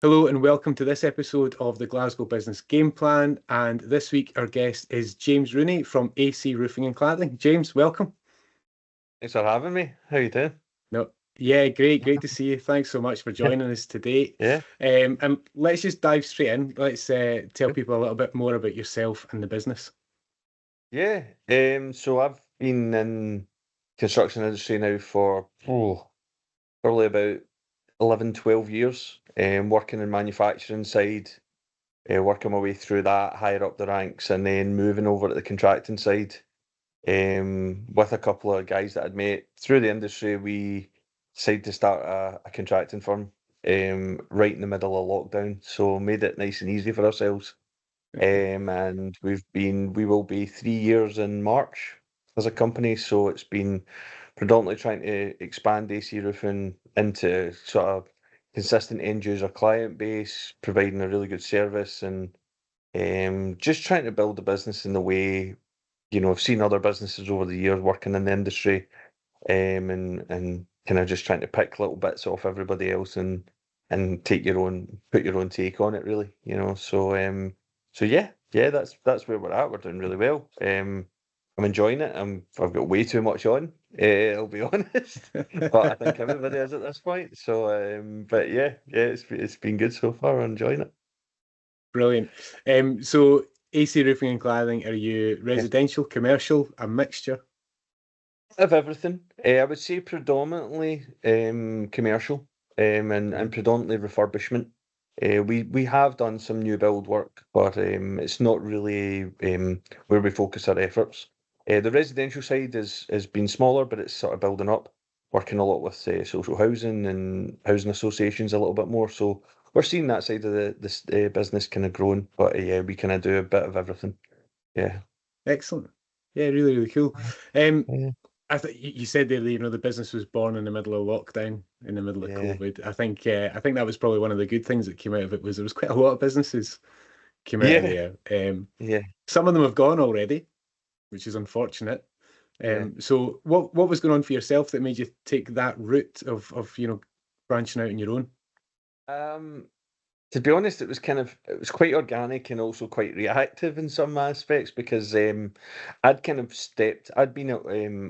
Hello and welcome to this episode of the Glasgow Business Gameplan. And this week our guest is James Rooney from AC Roofing and Cladding. James, welcome. Thanks for having me. How you doing? No, yeah, great to see you. Thanks so much for joining us today. Yeah. And let's just dive straight in. Let's tell Good. people a little bit more about yourself and the business. Yeah. So I've been in construction industry now for probably about 11, 12 years. Working in manufacturing side, working my way through that, higher up the ranks, and then moving over to the contracting side. With a couple of guys that I'd met through the industry, we decided to start a contracting firm right in the middle of lockdown. So made it nice and easy for ourselves. And we will be 3 years in March as a company. So it's been predominantly trying to expand AC Roofing into sort of consistent end user client base, providing a really good service, and just trying to build a business in the way, I've seen other businesses over the years working in the industry, and kind of just trying to pick little bits off everybody else and put your own take on it, really, so yeah, that's where we're at. We're doing really well. I'm enjoying it. I've got way too much on, I'll be honest, but I think everybody is at this point. So, but yeah, it's been good so far. I'm enjoying it. Brilliant. So AC Roofing and Cladding, are you Yeah. residential, commercial, a mixture? Of everything, I would say predominantly commercial, and predominantly refurbishment. We have done some new build work, but it's not really where we focus our efforts. The residential side has been smaller, but it's sort of building up. Working a lot with social housing and housing associations a little bit more. So we're seeing that side of the business kind of growing. But yeah, we kind of do a bit of everything. Yeah. Excellent. Yeah, really cool. Um, Yeah. I think you said there, the business was born in the middle of lockdown, in the middle of Yeah. COVID. I think that was probably one of the good things that came out of it was there was quite a lot of businesses came out of Yeah. there. Yeah. Some of them have gone already, which is unfortunate. Yeah. So what was going on for yourself that made you take that route of branching out on your own? Um, To be honest, it was quite organic and also quite reactive in some aspects because I'd been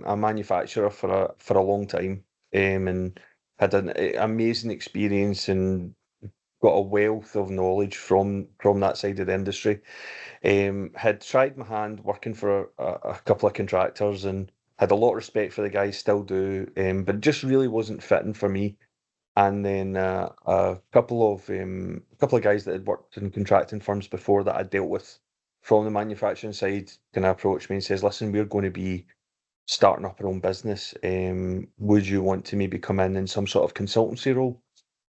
a manufacturer for a long time, and had an amazing experience and got a wealth of knowledge from that side of the industry. Had tried my hand working for a couple of contractors and had a lot of respect for the guys, still do, but just really wasn't fitting for me. And then a couple of guys that had worked in contracting firms before that I dealt with from the manufacturing side kind of approached me and says, "Listen, we're going to be starting up our own business. Would you want to maybe come in some sort of consultancy role?"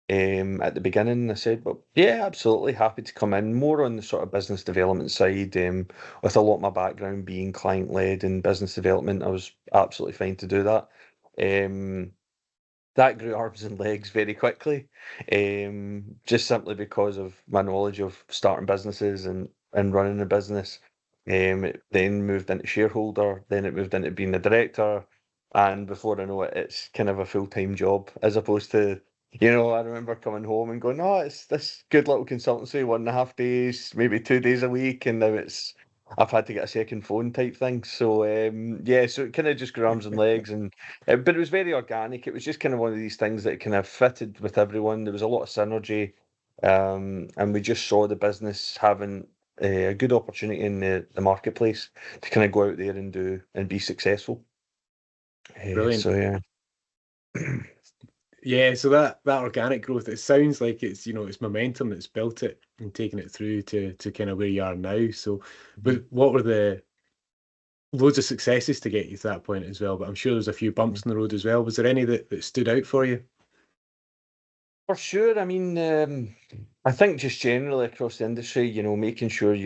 At the beginning, I said, "Well, yeah, absolutely happy to come in more on the sort of business development side. With a lot of my background being client led and business development, I was absolutely fine to do that." Um, that grew arms and legs very quickly, just simply because of my knowledge of starting businesses and running a business. It then moved into shareholder, then it moved into being a director, and before I know it, it's kind of a full-time job as opposed to, I remember coming home and going, "Oh, it's this good little consultancy, 1.5 days, maybe 2 days a week," and now I've had to get a second phone type thing. So yeah, so it kind of just grew arms and legs, and but it was very organic. It was just kind of one of these things that kind of fitted with everyone. There was a lot of synergy, and we just saw the business having a good opportunity in the marketplace to kind of go out there and do and be successful. Brilliant. So yeah. Yeah, so that organic growth, it sounds like it's momentum that's built it and taken it through to kind of where you are now. So, Mhm. but what were the loads of successes to get you to that point as well? But I'm sure there's a few bumps in the road as well. Was there any that stood out for you? For sure. I mean, I think just generally across the industry, making sure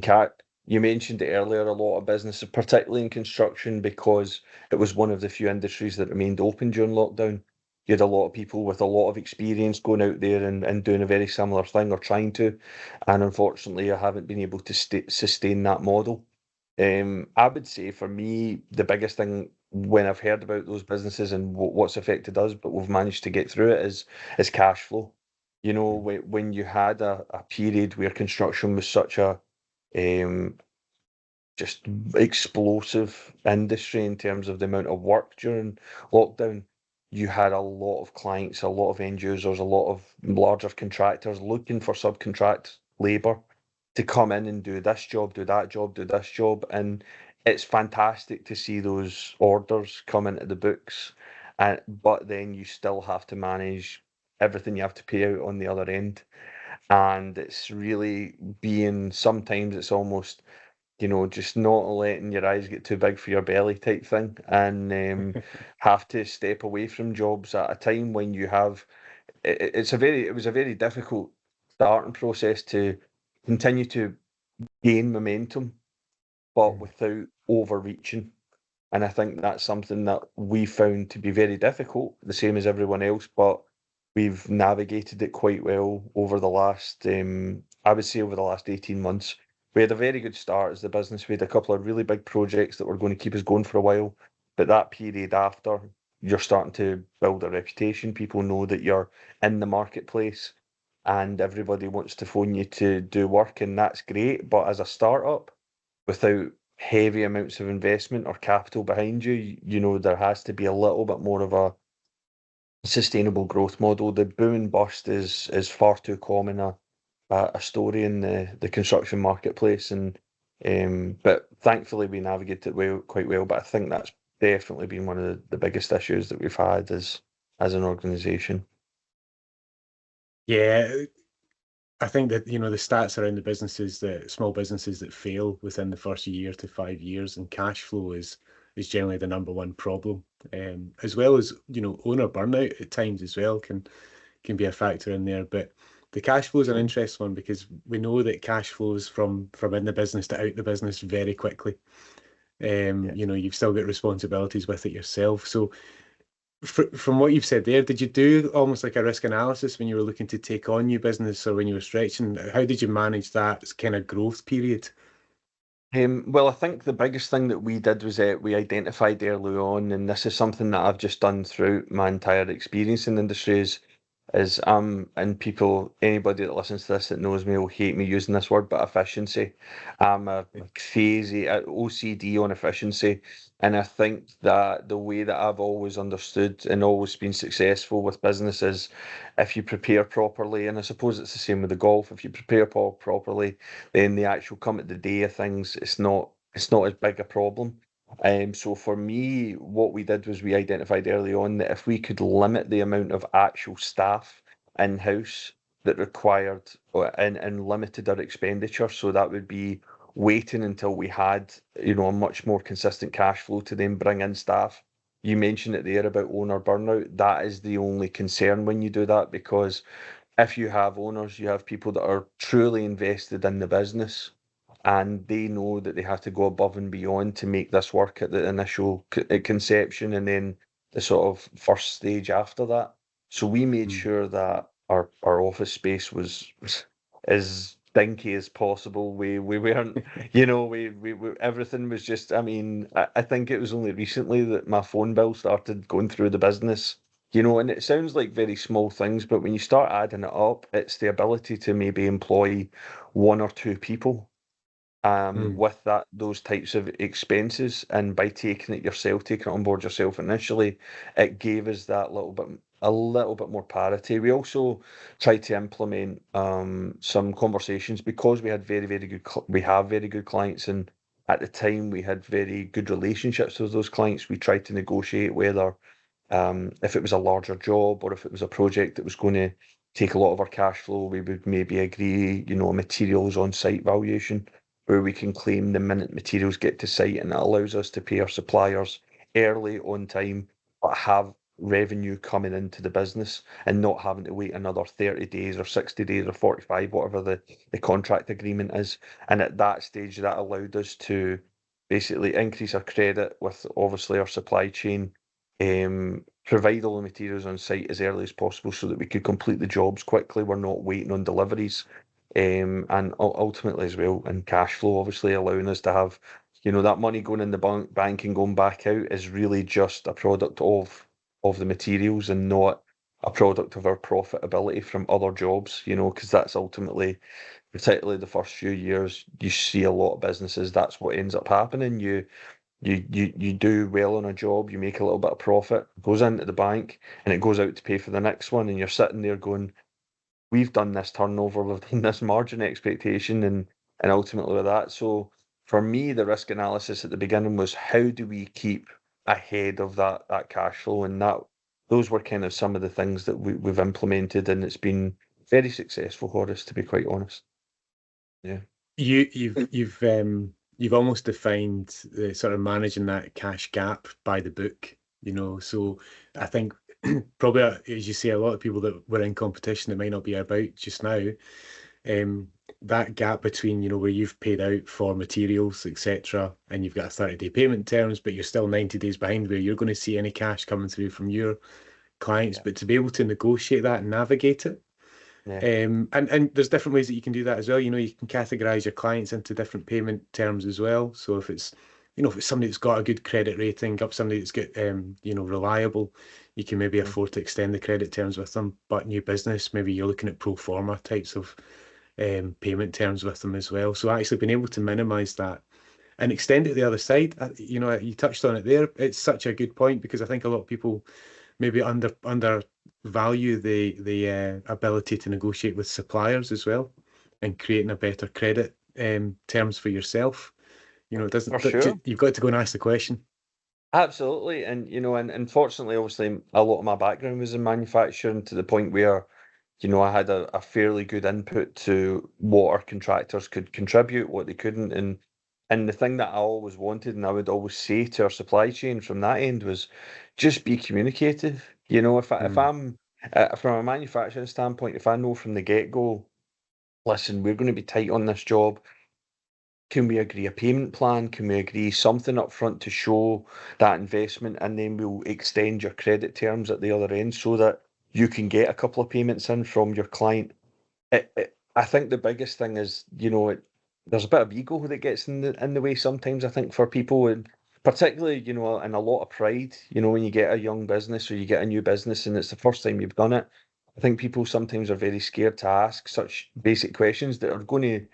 Kat, you mentioned it earlier, a lot of businesses, particularly in construction, because it was one of the few industries that remained open during lockdown. You had a lot of people with a lot of experience going out there and doing a very similar thing or trying to. And unfortunately, I haven't been able to sustain that model. I would say for me, the biggest thing when I've heard about those businesses and what's affected us, but we've managed to get through it is cash flow. You know, when you had a period where construction was such a um, just explosive industry in terms of the amount of work during lockdown, you had a lot of clients, a lot of end users, a lot of larger contractors looking for subcontract labour to come in and do this job, do that job, do this job. And it's fantastic to see those orders come into the books. But then you still have to manage everything you have to pay out on the other end. And it's really being, sometimes it's almost, just not letting your eyes get too big for your belly type thing, and have to step away from jobs at a time when you have. It was a very difficult starting process to continue to gain momentum, but Mm. without overreaching. And I think that's something that we found to be very difficult, the same as everyone else, but we've navigated it quite well over the last, I would say over the last 18 months. We had a very good start as the business. We had a couple of really big projects that were going to keep us going for a while. But that period after, you're starting to build a reputation. People know that you're in the marketplace and everybody wants to phone you to do work, and that's great. But as a startup, without heavy amounts of investment or capital behind you, there has to be a little bit more of a sustainable growth model. The boom and bust is far too common a story in the construction marketplace, and but thankfully we navigate it quite well. But I think that's definitely been one of the biggest issues that we've had as an organisation. Yeah, I think that the stats around the businesses, the small businesses that fail within the first year to 5 years, and cash flow is generally the number one problem, as well as owner burnout at times as well can be a factor in there. But the cash flow is an interesting one because we know that cash flows from in the business to out the business very quickly. Yeah. You've still got responsibilities with it yourself. So from what you've said there, did you do almost like a risk analysis when you were looking to take on new business or when you were stretching? How did you manage that kind of growth period? Well, I think the biggest thing that we did was we identified early on, and this is something that I've just done throughout my entire experience in the industry, and people, anybody that listens to this that knows me will hate me using this word, but efficiency. I'm a crazy OCD on efficiency, and I think that the way that I've always understood and always been successful with business is if you prepare properly, and I suppose it's the same with the golf. If you prepare properly, then the actual come at the day of things, it's not as big a problem. So for me, what we did was we identified early on that if we could limit the amount of actual staff in-house that required and limited our expenditure, so that would be waiting until we had, a much more consistent cash flow to then bring in staff. You mentioned it there about owner burnout. That is the only concern when you do that, because if you have owners, you have people that are truly invested in the business and they know that they have to go above and beyond to make this work at the initial conception and then the sort of first stage after that. So we made Mm. sure that our office space was as dinky as possible. We weren't, we everything was just. I mean, I think it was only recently that my phone bill started going through the business. And it sounds like very small things, but when you start adding it up, it's the ability to maybe employ one or two people Mm. with those types of expenses, and by taking it yourself, taking it on board yourself initially, it gave us that a little bit more parity. We also tried to implement some conversations because we had we have very good clients, and at the time we had very good relationships with those clients. We tried to negotiate whether if it was a larger job or if it was a project that was going to take a lot of our cash flow, we would maybe agree, a materials on site valuation where we can claim the minute materials get to site, and that allows us to pay our suppliers early on time, but have revenue coming into the business and not having to wait another 30 days or 60 days or 45, whatever the contract agreement is. And at that stage, that allowed us to basically increase our credit with obviously our supply chain, provide all the materials on site as early as possible so that we could complete the jobs quickly. We're not waiting on deliveries, and ultimately as well, and cash flow, obviously allowing us to have, that money going in the bank and going back out is really just a product of the materials and not a product of our profitability from other jobs, you know, because that's ultimately, particularly the first few years, you see a lot of businesses, that's what ends up happening. You do well on a job, you make a little bit of profit, goes into the bank, and it goes out to pay for the next one, and you're sitting there going, we've done this turnover, we've done this margin expectation, and ultimately with that. So for me, the risk analysis at the beginning was how do we keep ahead of that cash flow, and that those were kind of some of the things that we've implemented, and it's been very successful for us, to be quite honest. Yeah. You've almost defined the sort of managing that cash gap by the book, you know. So I think probably, as you say, a lot of people that were in competition that might not be about just now, um, that gap between, you know, where you've paid out for materials, etc., and you've got a 30-day payment terms, but you're still 90 days behind where you're going to see any cash coming through from your clients, Yeah. but to be able to negotiate that and navigate it. Yeah. And there's different ways that you can do that as well. You know, you can categorize your clients into different payment terms as well. So if it's, you know, if it's somebody that's got a good credit rating, up somebody that's got, you know, reliable, you can maybe Mm. afford to extend the credit terms with them. But new business, maybe you're looking at pro forma types of payment terms with them as well. So actually being able to minimize that and extend it the other side, you know, you touched on it there. It's such a good point because I think a lot of people maybe undervalue the ability to negotiate with suppliers as well, and creating a better credit terms for yourself. You know, it For doesn't. sure. You've got to go and ask the question. Absolutely. And, you know, and unfortunately, obviously, a lot of my background was in manufacturing to the point where, you know, I had a fairly good input to what our contractors could contribute, what they couldn't. And the thing that I always wanted and I would always say to our supply chain from that end was just be communicative. You know, if Mm, I'm from a manufacturing standpoint, if I know from the get-go, listen, we're going to be tight on this job. Can we agree a payment plan? Can we agree something up front to show that investment, and then we'll extend your credit terms at the other end so that you can get a couple of payments in from your client? I think the biggest thing is, you know, there's a bit of ego that gets in the way sometimes. I think for people, and particularly, you know, and a lot of pride. You know, when you get a young business or you get a new business and it's the first time you've done it, I think people sometimes are very scared to ask such basic questions that are going to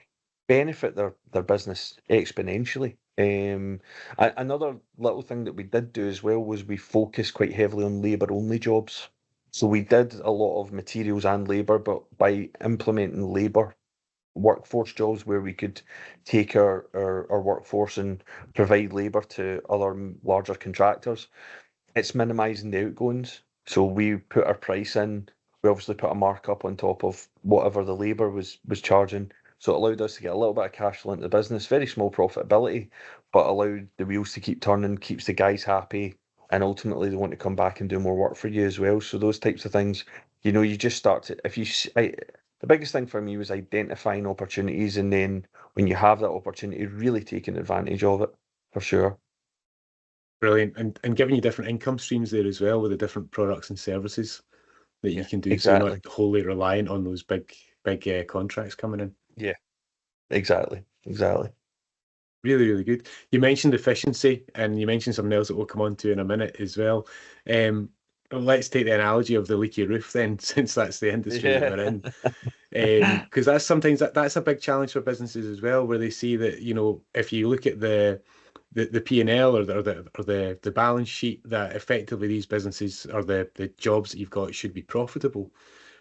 benefit their business exponentially. Another little thing that we did do as well was we focused quite heavily on labour only jobs. So we did a lot of materials and labour, but by implementing labour workforce jobs where we could take our workforce and provide labour to other larger contractors, it's minimising the outgoings. So we put our price in. We obviously put a markup on top of whatever the labour was charging. So it allowed us to get a little bit of cash flow into the business, very small profitability, but allowed the wheels to keep turning, keeps the guys happy, and ultimately they want to come back and do more work for you as well. So those types of things, you know, you just start to, if you, the biggest thing for me was identifying opportunities, and then when you have that opportunity, really taking advantage of it, for sure. brilliant, and giving you different income streams there as well with the different products and services that you Yeah, can do, so you're not exactly. wholly reliant on those big contracts coming in. Yeah, exactly. Exactly. Really, really good. You mentioned efficiency, and you mentioned something else that we'll come on to in a minute as well. Let's take the analogy of the leaky roof then, since that's the industry that Yeah. we're in. Because that's sometimes that's a big challenge for businesses as well, where they see that, you know, if you look at the P&L or the balance sheet, that effectively these businesses or the jobs that you've got should be profitable.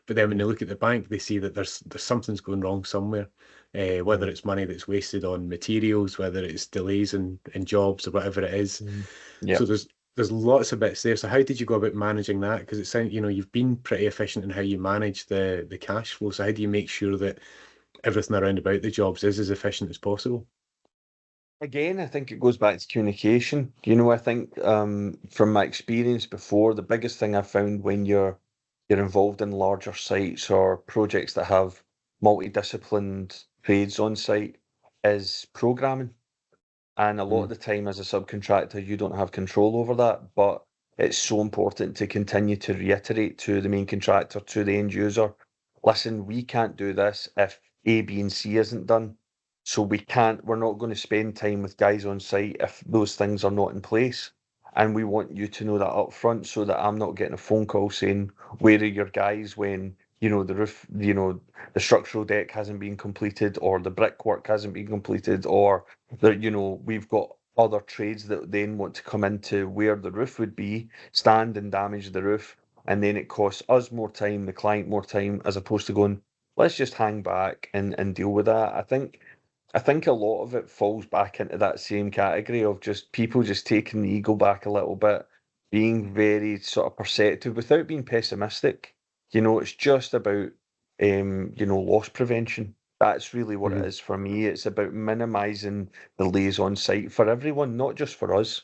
But then when they Mhm, look at the bank, they see that there's something's going wrong somewhere. Whether mhm, it's money that's wasted on materials, whether it's delays in jobs or whatever it is. mhm. So Yep. there's lots of bits there. So how did you go about managing that? Because it sounds, you know, you've been pretty efficient in how you manage the cash flow. So how do you make sure that everything around about the jobs is as efficient as possible? Again, I think it goes back to communication. You know, I think from my experience before, the biggest thing I found when you're involved in larger sites or projects that have multidisciplined trades on site is programming. And a lot of Mm, the time as a subcontractor, you don't have control over that, but it's so important to continue to reiterate to the main contractor, to the end user, listen, we can't do this if A, B, and C isn't done. So we're not going to spend time with guys on site if those things are not in place. and we want you to know that up front so that I'm not getting a phone call saying, where are your guys when, the roof, the structural deck hasn't been completed or the brickwork hasn't been completed or we've got other trades that then want to come into where the roof would be, stand and damage the roof, and then it costs us more time, the client more time, as opposed to going, let's just hang back and deal with that. I think a lot of it falls back into that same category of just people just taking the ego back a little bit, being very sort of perceptive without being pessimistic. It's just about loss prevention. That's really what it Mhm. is for me. It's about minimizing delays on site for everyone, not just for us.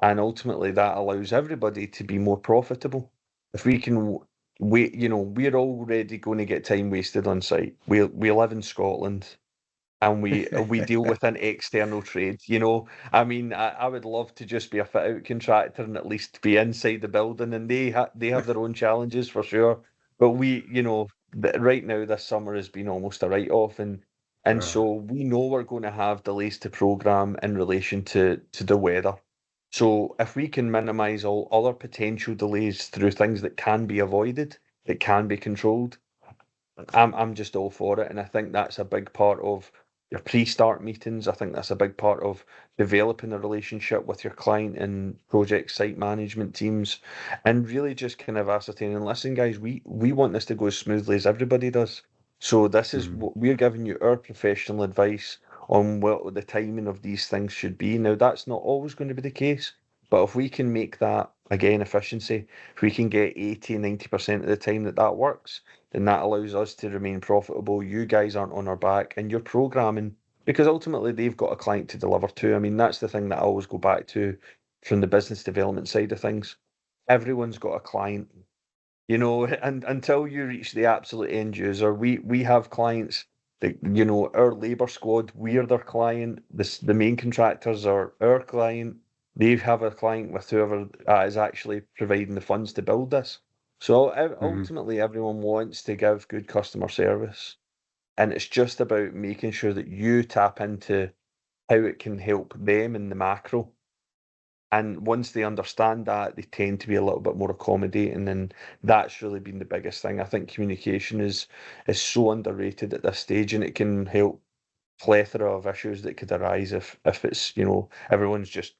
And ultimately that allows everybody to be more profitable. If we can wait, we're already going to get time wasted on site. We live in Scotland and we deal with an external trade. I mean, I would love to just be a fit out contractor and at least be inside the building, and they have their own challenges for sure. But right now this summer has been almost a write off, and Ah. so we know we're going to have delays to program in relation to the weather. So if we can minimize all other potential delays through things that can be avoided, that can be controlled, I'm just all for it, and I think that's a big part of your pre-start meetings. I think that's a big part of developing a relationship with your client and project site management teams, and really just kind of ascertaining, listen, guys, we want this to go as smoothly as everybody does. So this is Mhm. what we're giving you our professional advice on what the timing of these things should be. Now, that's not always going to be the case, but if we can make that again efficiency, if we can get 80, 90% of the time that works, then that allows us to remain profitable. You guys aren't on our back, and you're programming because ultimately they've got a client to deliver to. I mean, that's the thing that I always go back to from the business development side of things. Everyone's got a client, and until you reach the absolute end user, we have clients that, our labor squad, we're their client. The main contractors are our client. They have a client with whoever is actually providing the funds to build this. So Mhm. ultimately, everyone wants to give good customer service, and it's just about making sure that you tap into how it can help them in the macro. And once they understand that, they tend to be a little bit more accommodating, and that's really been the biggest thing. I think communication is so underrated at this stage, and it can help plethora of issues that could arise if it's everyone's just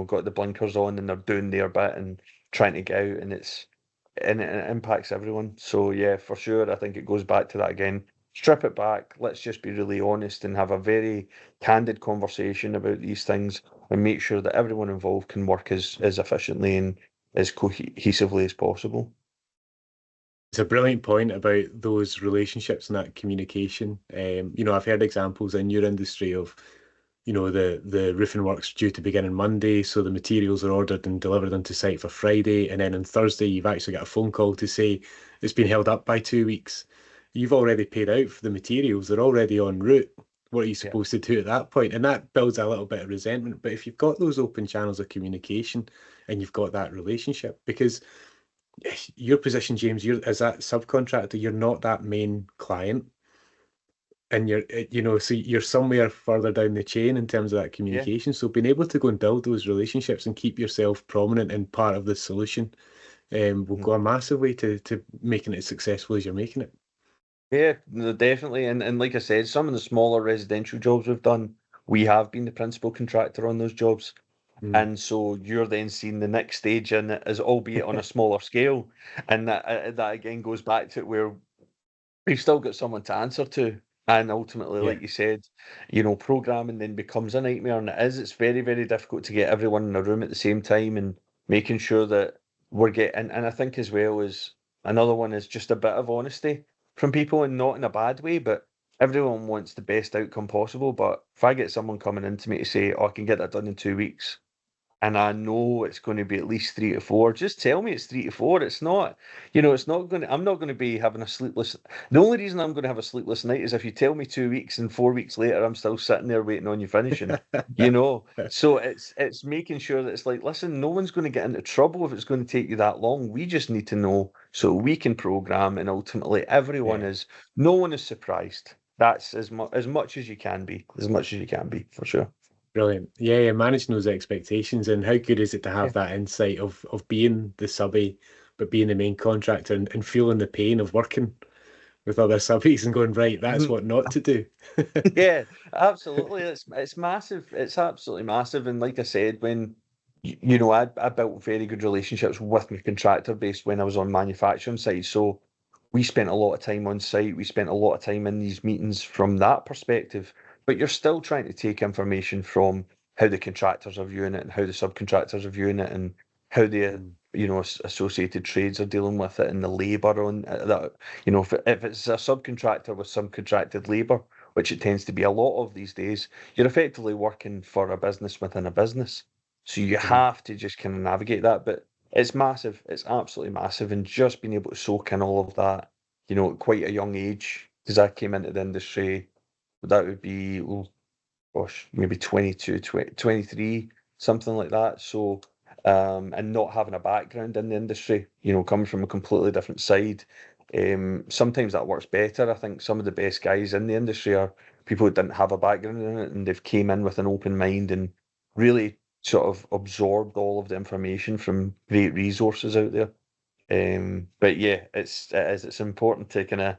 got the blinkers on and they're doing their bit and trying to get out, and it impacts everyone. So yeah, for sure, I think it goes back to that again. Strip it back. Let's just be really honest and have a very candid conversation about these things, and make sure that everyone involved can work as efficiently and as cohesively as possible. It's a brilliant point about those relationships and that communication. I've heard examples in your industry of, the roofing work's due to begin on Monday, so the materials are ordered and delivered into site for Friday, and then on Thursday you've actually got a phone call to say it's been held up by 2 weeks. You've already paid out for the materials, they're already en route. What are you Yeah. supposed to do at that point? And that builds a little bit of resentment. But if you've got those open channels of communication and you've got that relationship, because your position, James, you're as that subcontractor, you're not that main client, and so you're somewhere further down the chain in terms of that Yeah. communication. So being able to go and build those relationships and keep yourself prominent and part of the solution, will Mhm. go a massive way to making it as successful as you're making it. Yeah, no, definitely. And like I said, some of the smaller residential jobs we've done, we have been the principal contractor on those jobs. Mm. And so you're then seeing the next stage in it as albeit on a smaller scale. And that again goes back to where we've still got someone to answer to. And ultimately, Yeah. like you said, programming then becomes a nightmare. And it's very, very difficult to get everyone in a room at the same time and making sure that we're getting, and I think as well as another one is just a bit of honesty from people, and not in a bad way, but everyone wants the best outcome possible. But if I get someone coming in to me to say, oh, I can get that done in 2 weeks, and I know it's going to be at least 3 to 4, just tell me it's 3 to 4. It's not, it's not going to, I'm not going to be having a sleepless. The only reason I'm going to have a sleepless night is if you tell me 2 weeks and 4 weeks later, I'm still sitting there waiting on you finishing, So it's making sure that it's like, listen, no one's going to get into trouble if it's going to take you that long. We just need to know so we can program, and ultimately Yeah. no one is surprised. That's as much as you can be, as much as you can be, for sure. Brilliant. Yeah, yeah, managing those expectations, and how good is it to Yeah. have that insight of being the subby, but being the main contractor and feeling the pain of working with other subbies and going, right, that's Mhm. what not to do. Yeah, absolutely. It's massive. It's absolutely massive. And like I said, when I built very good relationships with my contractor base when I was on manufacturing side. So we spent a lot of time on site. We spent a lot of time in these meetings from that perspective. But you're still trying to take information from how the contractors are viewing it and how the subcontractors are viewing it and how the Mm, associated trades are dealing with it and the labour on that. If it's a subcontractor with subcontracted labour, which it tends to be a lot of these days, you're effectively working for a business within a business. So you mm, have to just kind of navigate that. But it's massive. It's absolutely massive. And just being able to soak in all of that, at quite a young age, because I came into the industry, that would be, oh, gosh, maybe 22, 23, something like that. So, and not having a background in the industry, coming from a completely different side, sometimes that works better. I think some of the best guys in the industry are people who didn't have a background in it and they've came in with an open mind and really sort of absorbed all of the information from great resources out there. But yeah, it's important to kind of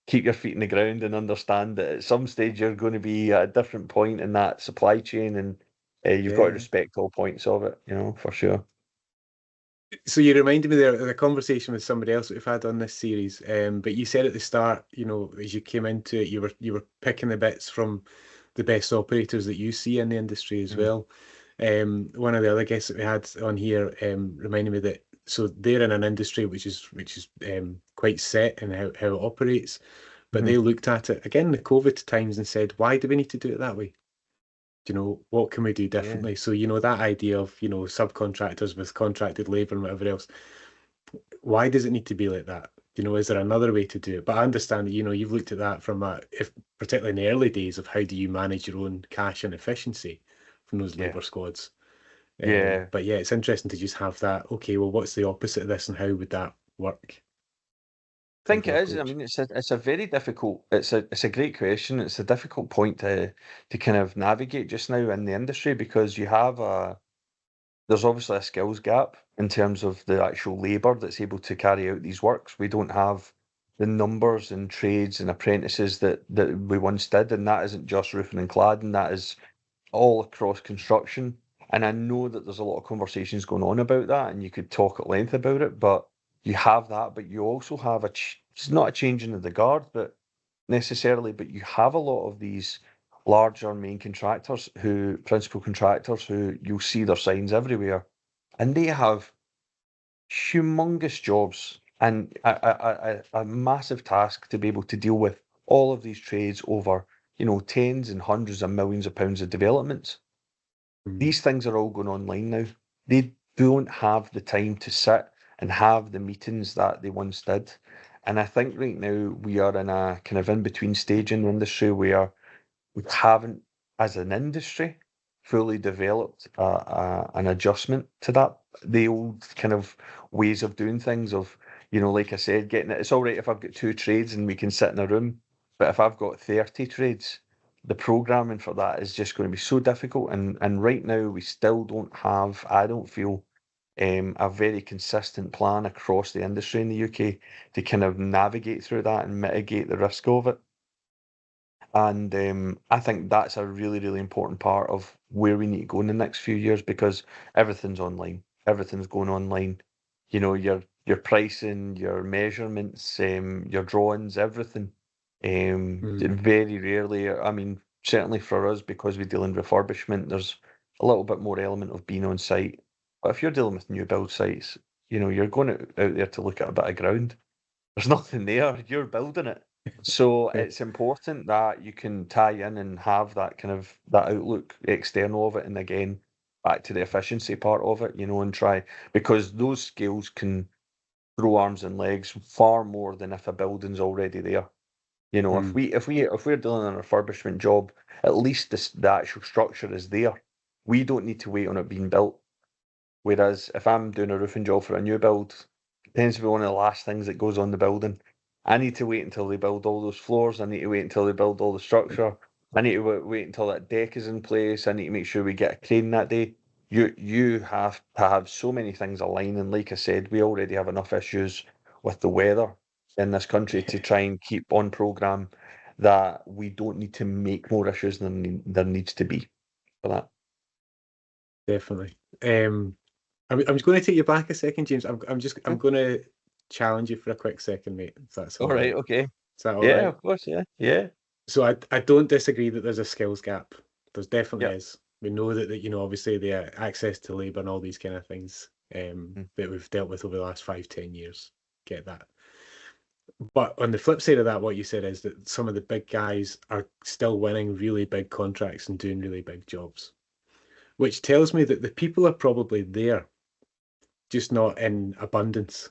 keep your feet in the ground and understand that at some stage you're going to be at a different point in that supply chain, and you've got to yeah. respect all points of it, for sure. So you reminded me there of a conversation with somebody else that we've had on this series. But you said at the start, as you came into it, you were picking the bits from the best operators that you see in the industry as Mm, well. One of the other guests that we had on here reminded me that so they're in an industry which is quite set in how it operates, but mhm. they looked at it again in the COVID times and said, why do we need to do it that way? What can we do Yeah, differently? So, that idea of, subcontractors with contracted labor and whatever else, why does it need to be like that? Is there another way to do it? But I understand that, you've looked at that from if particularly in the early days of how do you manage your own cash and efficiency from those yeah, labor squads. yeah. But yeah, it's interesting to just have that, okay, well, what's the opposite of this and how would that work? I How think do you it is. I approach? mean, it's a very difficult. It's a great question. It's a difficult point to kind of navigate just now in the industry because there's obviously a skills gap in terms of the actual labour that's able to carry out these works. We don't have the numbers and trades and apprentices that we once did, and that isn't just roofing and cladding, that is all across construction. And I know that there's a lot of conversations going on about that, and you could talk at length about it, but you have that, but you also have it's not a changing of the guard, but necessarily, but you have a lot of these larger main contractors principal contractors who you'll see their signs everywhere, and they have humongous jobs and a massive task to be able to deal with all of these trades over, tens and hundreds of millions of pounds of developments. Mm, These things are all going online now. They don't have the time to sit and have the meetings that they once did. And I think right now we are in a kind of in between stage in the industry where we haven't, as an industry, fully developed an adjustment to that. The old kind of ways of doing things of, like I said, getting it. It's all right if I've got two trades and we can sit in a room, but if I've got 30 trades, the programming for that is just going to be so difficult. And right now we still don't have, I don't feel, a very consistent plan across the industry in the UK to kind of navigate through that and mitigate the risk of it. And I think that's a really, really important part of where we need to go in the next few years because everything's online. Everything's going online. Your pricing, your measurements, your drawings, everything. mm, Very rarely, I mean, certainly for us, because we deal in refurbishment, there's a little bit more element of being on site. But if you're dealing with new build sites, you're going out there to look at a bit of ground. There's nothing there. You're building it. So yeah, it's important that you can tie in and have that kind of that outlook external of it. And again, back to the efficiency part of it, and try because those skills can grow arms and legs far more than if a building's already there. If mm, we're doing a refurbishment job, at least the actual structure is there. We don't need to wait on it being built. Whereas if I'm doing a roofing job for a new build, it tends to be one of the last things that goes on the building. I need to wait until they build all those floors. I need to wait until they build all the structure. I need to wait until that deck is in place. I need to make sure we get a crane that day. You have to have so many things aligning. Like I said, we already have enough issues with the weather in this country to try and keep on program that we don't need to make more issues than there needs to be for that. Definitely. I'm just going to take you back a second, James. I'm going to challenge you for a quick second, mate. If that's All all right, right. okay. Is that all Yeah, right? of course, yeah. Yeah. So I don't disagree that there's a skills gap. There's definitely Yep. is. We know that you know, obviously the access to labour and all these kind of things Mm. that we've dealt with over the last 5, 10 years. Get that. But on the flip side of that, what you said is that some of the big guys are still winning really big contracts and doing really big jobs, which tells me that the people are probably there, just not in abundance.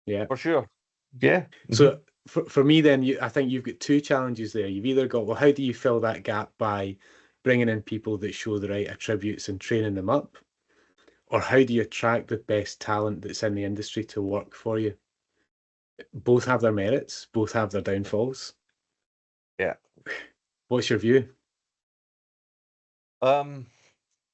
Yeah. For sure. Yeah. So for me, then, I think you've got two challenges there. You've either got, well, how do you fill that gap by bringing in people that show the right attributes and training them up? Or how do you attract the best talent that's in the industry to work for you? Both have their merits, both have their downfalls. Yeah. What's your view? Um,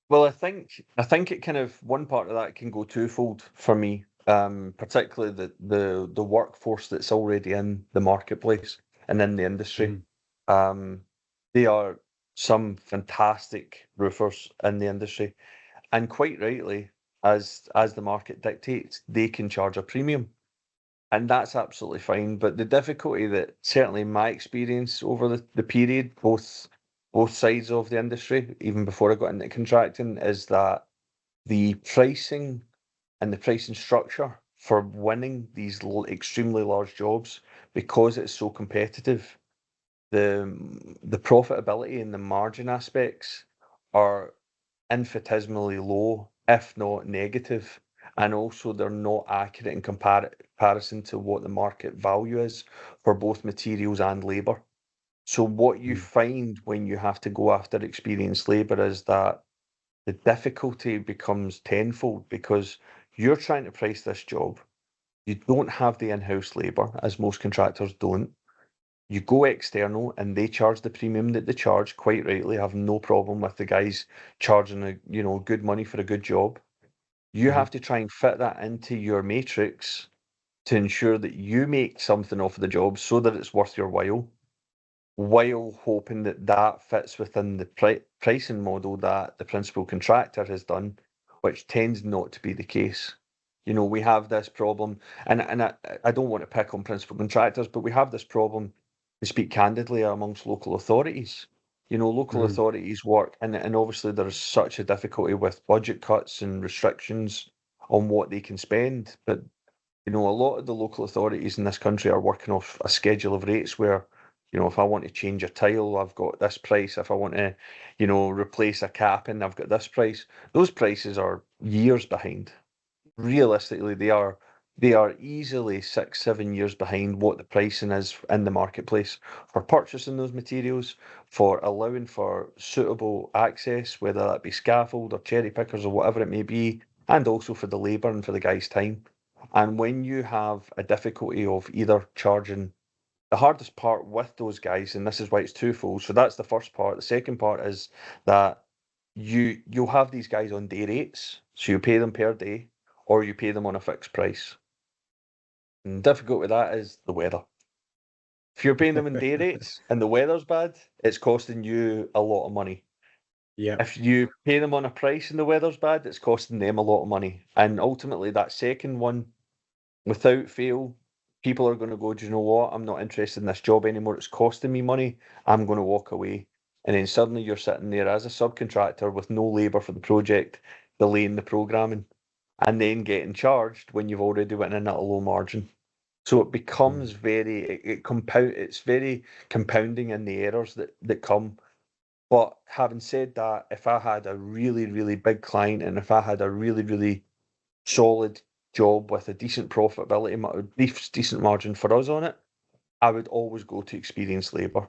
well, I think it kind of one part of that can go twofold for me. Particularly the workforce that's already in the marketplace and in the industry. Mhm. Um, they are some fantastic roofers in the industry, and quite rightly, as the market dictates, they can charge a premium, and that's absolutely fine. But the difficulty that certainly in my experience over the period, both sides of the industry, even before I got into contracting, is that the pricing and the pricing structure for winning these extremely large jobs, because it's so competitive, the profitability and the margin aspects are infinitesimally low, if not negative, and also they're not accurate in comparison to what the market value is for both materials and labour. So what you Mm. find when you have to go after experienced labour is that the difficulty becomes tenfold, because you're trying to price this job. You don't have the in-house labour, as most contractors don't. You go external and they charge the premium that they charge, quite rightly. I have no problem with the guys charging good money for a good job. You Mhm. have to try and fit that into your matrix to ensure that you make something off of the job so that it's worth your while hoping that that fits within the pricing model that the principal contractor has done, which tends not to be the case. We have this problem, and I don't want to pick on principal contractors, but we have this problem, to speak candidly, amongst local authorities. Local Mhm. authorities work, and obviously there's such a difficulty with budget cuts and restrictions on what they can spend. But a lot of the local authorities in this country are working off a schedule of rates where, if I want to change a tile, I've got this price. If I want to, replace a capping, I've got this price. Those prices are years behind. Realistically, they are easily 6, 7 years behind what the pricing is in the marketplace for purchasing those materials, for allowing for suitable access, whether that be scaffold or cherry pickers or whatever it may be, and also for the labour and for the guy's time. And when you have a difficulty of either charging, the hardest part with those guys, and this is why it's twofold. So that's the first part. The second part is that you'll have these guys on day rates, so you pay them per day, or you pay them on a fixed price. And difficult with that is the weather. If you're paying them in day rates and the weather's bad, it's costing you a lot of money. Yeah. If you pay them on a price and the weather's bad, it's costing them a lot of money. And ultimately, that second one, without fail, people are going to go, do you know what? I'm not interested in this job anymore. It's costing me money. I'm going to walk away. And then suddenly you're sitting there as a subcontractor with no labour for the project, delaying the programming, and then getting charged when you've already went in at a low margin. So it becomes Mm. it's very compounding in the errors that come. But having said that, if I had a really, really big client, and if I had a really, really solid job with a decent profitability, decent margin for us on it, I would always go to experienced labour.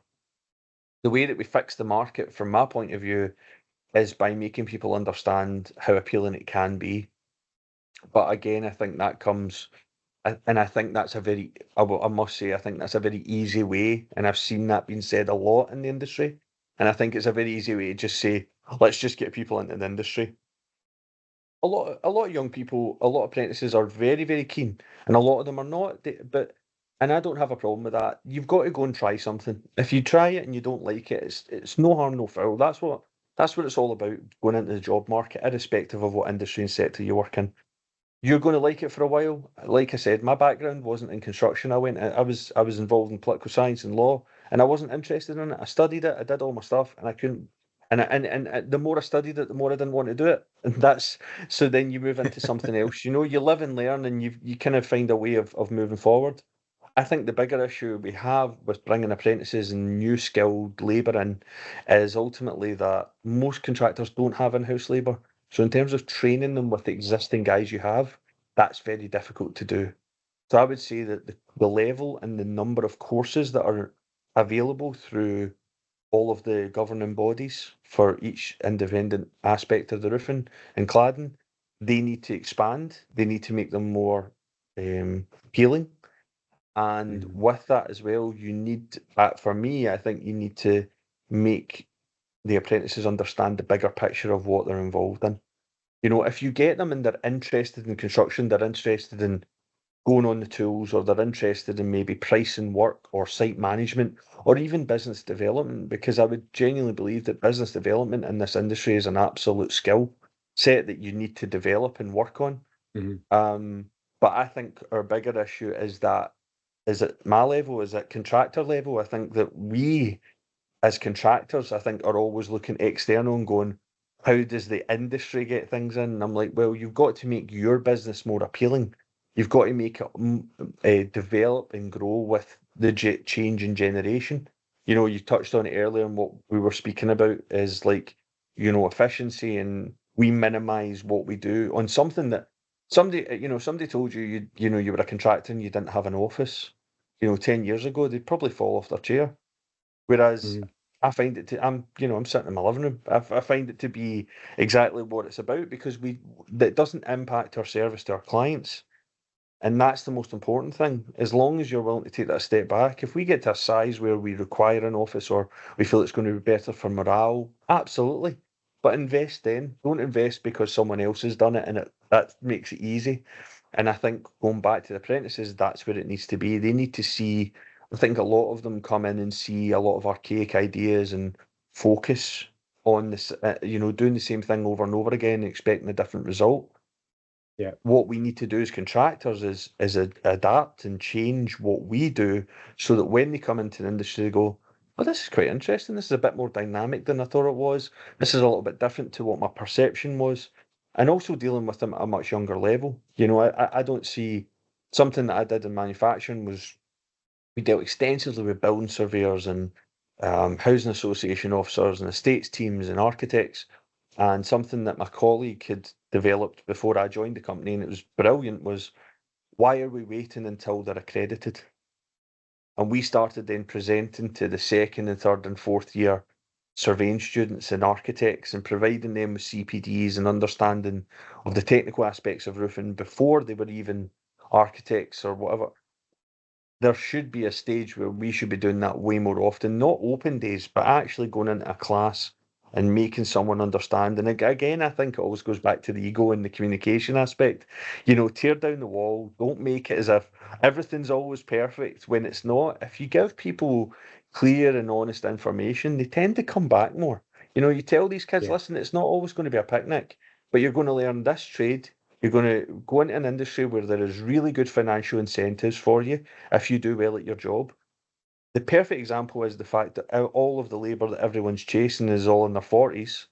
The way that we fix the market, from my point of view, is by making people understand how appealing it can be. But again, I think that comes And I think that's I must say, I think that's a very easy way, and I've seen that being said a lot in the industry. And I think it's a very easy way to just say, let's just get people into the industry. A lot of young people, a lot of apprentices are very, very keen, and a lot of them are not. And I don't have a problem with that. You've got to go and try something. If you try it and you don't like it, it's no harm, no foul. That's what it's all about, going into the job market, irrespective of what industry and sector you work in. You're going to like it for a while. Like I said, my background wasn't in construction. I was involved in political science and law, and I wasn't interested in it. I studied it. I did all my stuff, and I couldn't. And the more I studied it, the more I didn't want to do it. And that's so. Then you move into something else. You live and learn, and you kind of find a way of moving forward. I think the bigger issue we have with bringing apprentices and new skilled labour in is ultimately that most contractors don't have in-house labour. So in terms of training them with the existing guys you have, that's very difficult to do. So I would say that the level and the number of courses that are available through all of the governing bodies for each independent aspect of the roofing and cladding, they need to expand. They need to make them more appealing. And Mm. with that as well, you need, for me, I think you need to make the apprentices understand the bigger picture of what they're involved in. If you get them and they're interested in construction, they're interested in going on the tools, or they're interested in maybe pricing work or site management or even business development, because I would genuinely believe that business development in this industry is an absolute skill set that you need to develop and work on. Mhm. Um, but I think our bigger issue is at my level, is at contractor level. I think that we as contractors, I think, are always looking external and going, how does the industry get things in? And I'm like, well, you've got to make your business more appealing. You've got to make it develop and grow with the change in generation. You touched on it earlier, and what we were speaking about is like, efficiency, and we minimize what we do on something that somebody told you, you were a contractor and you didn't have an office, 10 years ago, they'd probably fall off their chair. Whereas Mhm. I find it to, I'm sitting in my living room. I find it to be exactly what it's about, because that doesn't impact our service to our clients. And that's the most important thing. As long as you're willing to take that step back, if we get to a size where we require an office, or we feel it's going to be better for morale, absolutely. But invest then. Don't invest because someone else has done it and that makes it easy. And I think going back to the apprentices, that's where it needs to be. They need to see, I think a lot of them come in and see a lot of archaic ideas and focus on this, doing the same thing over and over again, expecting a different result. Yeah. What we need to do as contractors adapt and change what we do, so that when they come into the industry, they go, "Oh, this is quite interesting. This is a bit more dynamic than I thought it was. This is a little bit different to what my perception was." And also dealing with them at a much younger level. I don't see, something that I did in manufacturing was, we dealt extensively with building surveyors and housing association officers and estates teams and architects. And something that my colleague had developed before I joined the company, and it was brilliant, was, why are we waiting until they're accredited? And we started then presenting to the second and third and fourth year surveying students and architects, and providing them with CPDs and understanding of the technical aspects of roofing before they were even architects or whatever. There should be a stage where we should be doing that way more often, not open days, but actually going into a class and making someone understand. And again, I think it always goes back to the ego and the communication aspect. Tear down the wall. Don't make it as if everything's always perfect when it's not. If you give people clear and honest information, they tend to come back more. You tell these kids, Yeah. listen, it's not always going to be a picnic, but you're going to learn this trade. You're going to go into an industry where there is really good financial incentives for you if you do well at your job. The perfect example is the fact that all of the labour that everyone's chasing is all in their 40s.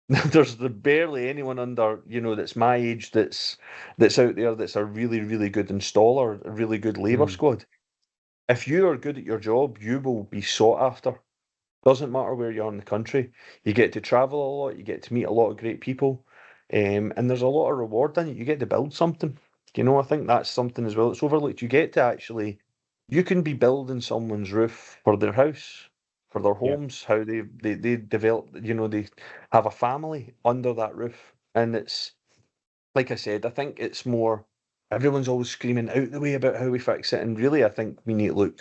There's barely anyone under, that's my age, that's out there, that's a really, really good installer, a really good labour Mhm. squad. If you are good at your job, you will be sought after. Doesn't matter where you are in the country. You get to travel a lot, you get to meet a lot of great people, and there's a lot of reward in it. You get to build something. I think that's something as well. It's overlooked. You get to actually, you can be building someone's roof for their house, for their Yeah. homes, how they develop, they have a family under that roof. And it's, like I said, I think it's more. everyone's always screaming out the way about how we fix it. And really, I think we need to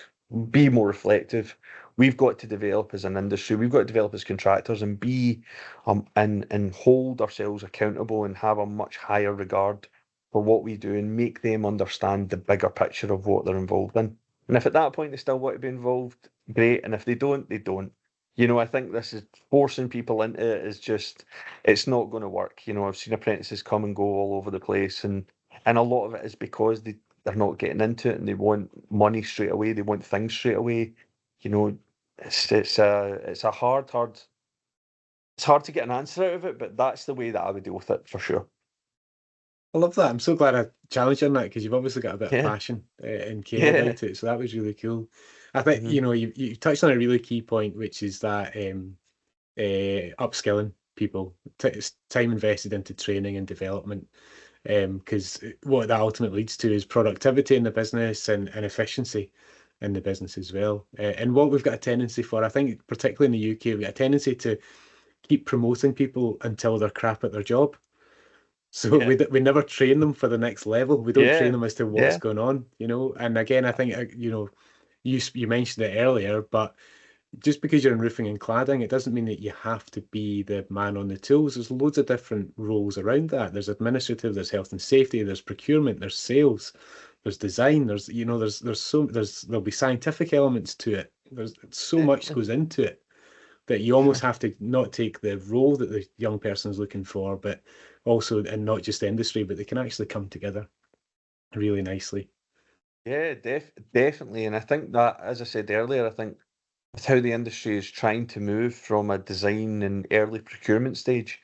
be more reflective. We've got to develop as an industry. We've got to develop as contractors and be and hold ourselves accountable and have a much higher regard for what we do and make them understand the bigger picture of what they're involved in. And if at that point they still want to be involved, great. And if they don't, they don't. I think this is forcing people into it is just, it's not going to work. I've seen apprentices come and go all over the place, and a lot of it is because they're not getting into it and they want money straight away. They want things straight away. You know, it's a it's hard to get an answer out of it, but that's the way that I would deal with it for sure. I love that. I'm so glad I challenged you on that because you've obviously got a bit of Yeah, passion and care yeah, about it. So that was really cool. I think, hmm you touched on a really key point, which is that upskilling people, it's time invested into training and development. Because what that ultimately leads to is productivity in the business and efficiency in the business as well. And what we've got a tendency for, I think, particularly in the UK, we've got a tendency to keep promoting people until they're crap at their job. So yeah, we never train them for the next level. We don't train yeah, them as to what's yeah, going on. And again, I think you mentioned it earlier, but just because you're in roofing and cladding, it doesn't mean that you have to be the man on the tools. There's loads of different roles around that. There's administrative, there's health and safety, there's procurement, there's sales, there's design, there'll be scientific elements to it. There's so much definitely. goes into it that you almost have to not take the role that the young person is looking for, but also, and not just the industry, but they can actually come together really nicely. Yeah, definitely. And I think that, as I said earlier, I think with how the industry is trying to move from a design and early procurement stage,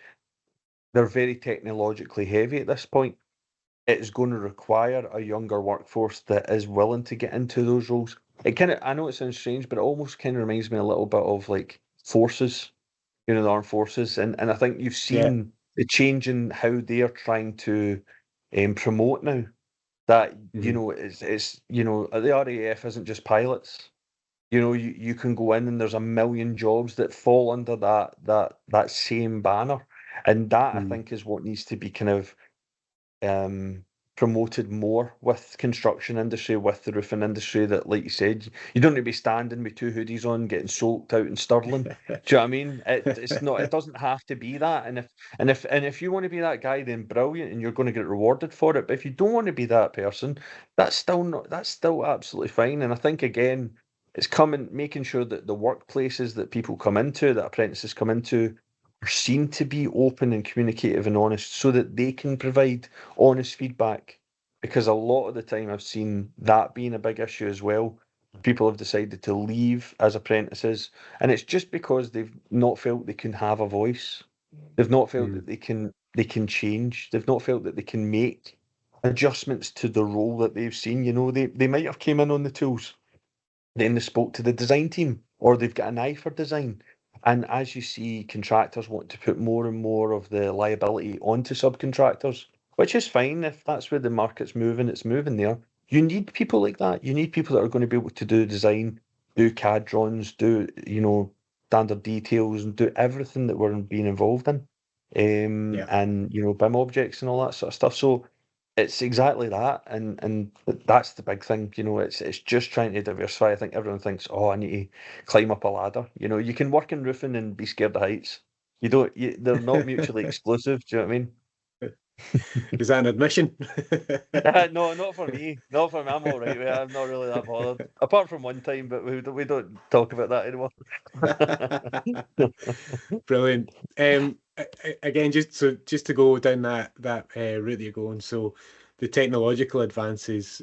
they're very technologically heavy at this point. It's going to require a younger workforce that is willing to get into those roles. I know it sounds strange, but it almost kind of reminds me a little bit of like forces, the armed forces. And I think you've Yeah. seen the change in how they are trying to promote now that, Mhm. the RAF isn't just pilots. You can go in and there's a million jobs that fall under that same banner. And that I Mhm. think is what needs to be kind of um, promoted more with construction industry, with the roofing industry. That, like you said, you don't need to be standing with two hoodies on, getting soaked out in Stirling. Do you know what I mean? It's not. It doesn't have to be that. And if you want to be that guy, then brilliant, and you're going to get rewarded for it. But if you don't want to be that person, that's still not. That's still absolutely fine. And I think again, it's making sure that the workplaces that people come into, that apprentices come into, are seen to be open and communicative and honest, so that they can provide honest feedback, because a lot of the time I've seen that being a big issue as well. People have decided to leave as apprentices, and it's just because they've not felt they can have a voice. They've not felt Mhm. that they can change. They've not felt that they can make adjustments to the role that they've seen. They might have came in on the tools, then they spoke to the design team, or they've got an eye for design. And as you see, contractors want to put more and more of the liability onto subcontractors, which is fine if that's where the market's moving, it's moving there. You need people like that. You need people that are going to be able to do design, do CAD drawings, do, standard details, and do everything that we're being involved in. Yeah. And, BIM objects and all that sort of stuff. So it's exactly that, and that's the big thing. It's just trying to diversify. I think everyone thinks, oh, I need to climb up a ladder. You can work in roofing and be scared of heights. You don't. They're not mutually exclusive. Do you know what I mean? Is that an admission? No, not for me. Not for me. I'm all right with it. I'm not really that bothered. Apart from one time, but we don't talk about that anymore. Brilliant. Again, just to go down that route that you're going. So the technological advances,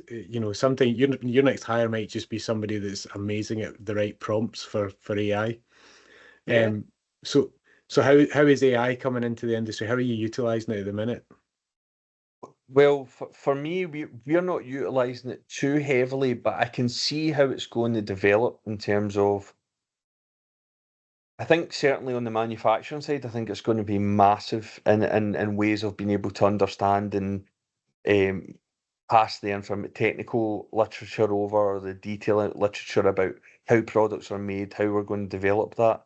something your next hire might just be somebody that's amazing at the right prompts for AI. Yeah. Um, so so how is AI coming into the industry? How are you utilizing it at the minute? Well, for me, we're not utilising it too heavily, but I can see how it's going to develop in terms of. I think certainly on the manufacturing side, I think it's going to be massive in ways of being able to understand and um, pass the technical literature over, or the detail literature about how products are made, how we're going to develop that.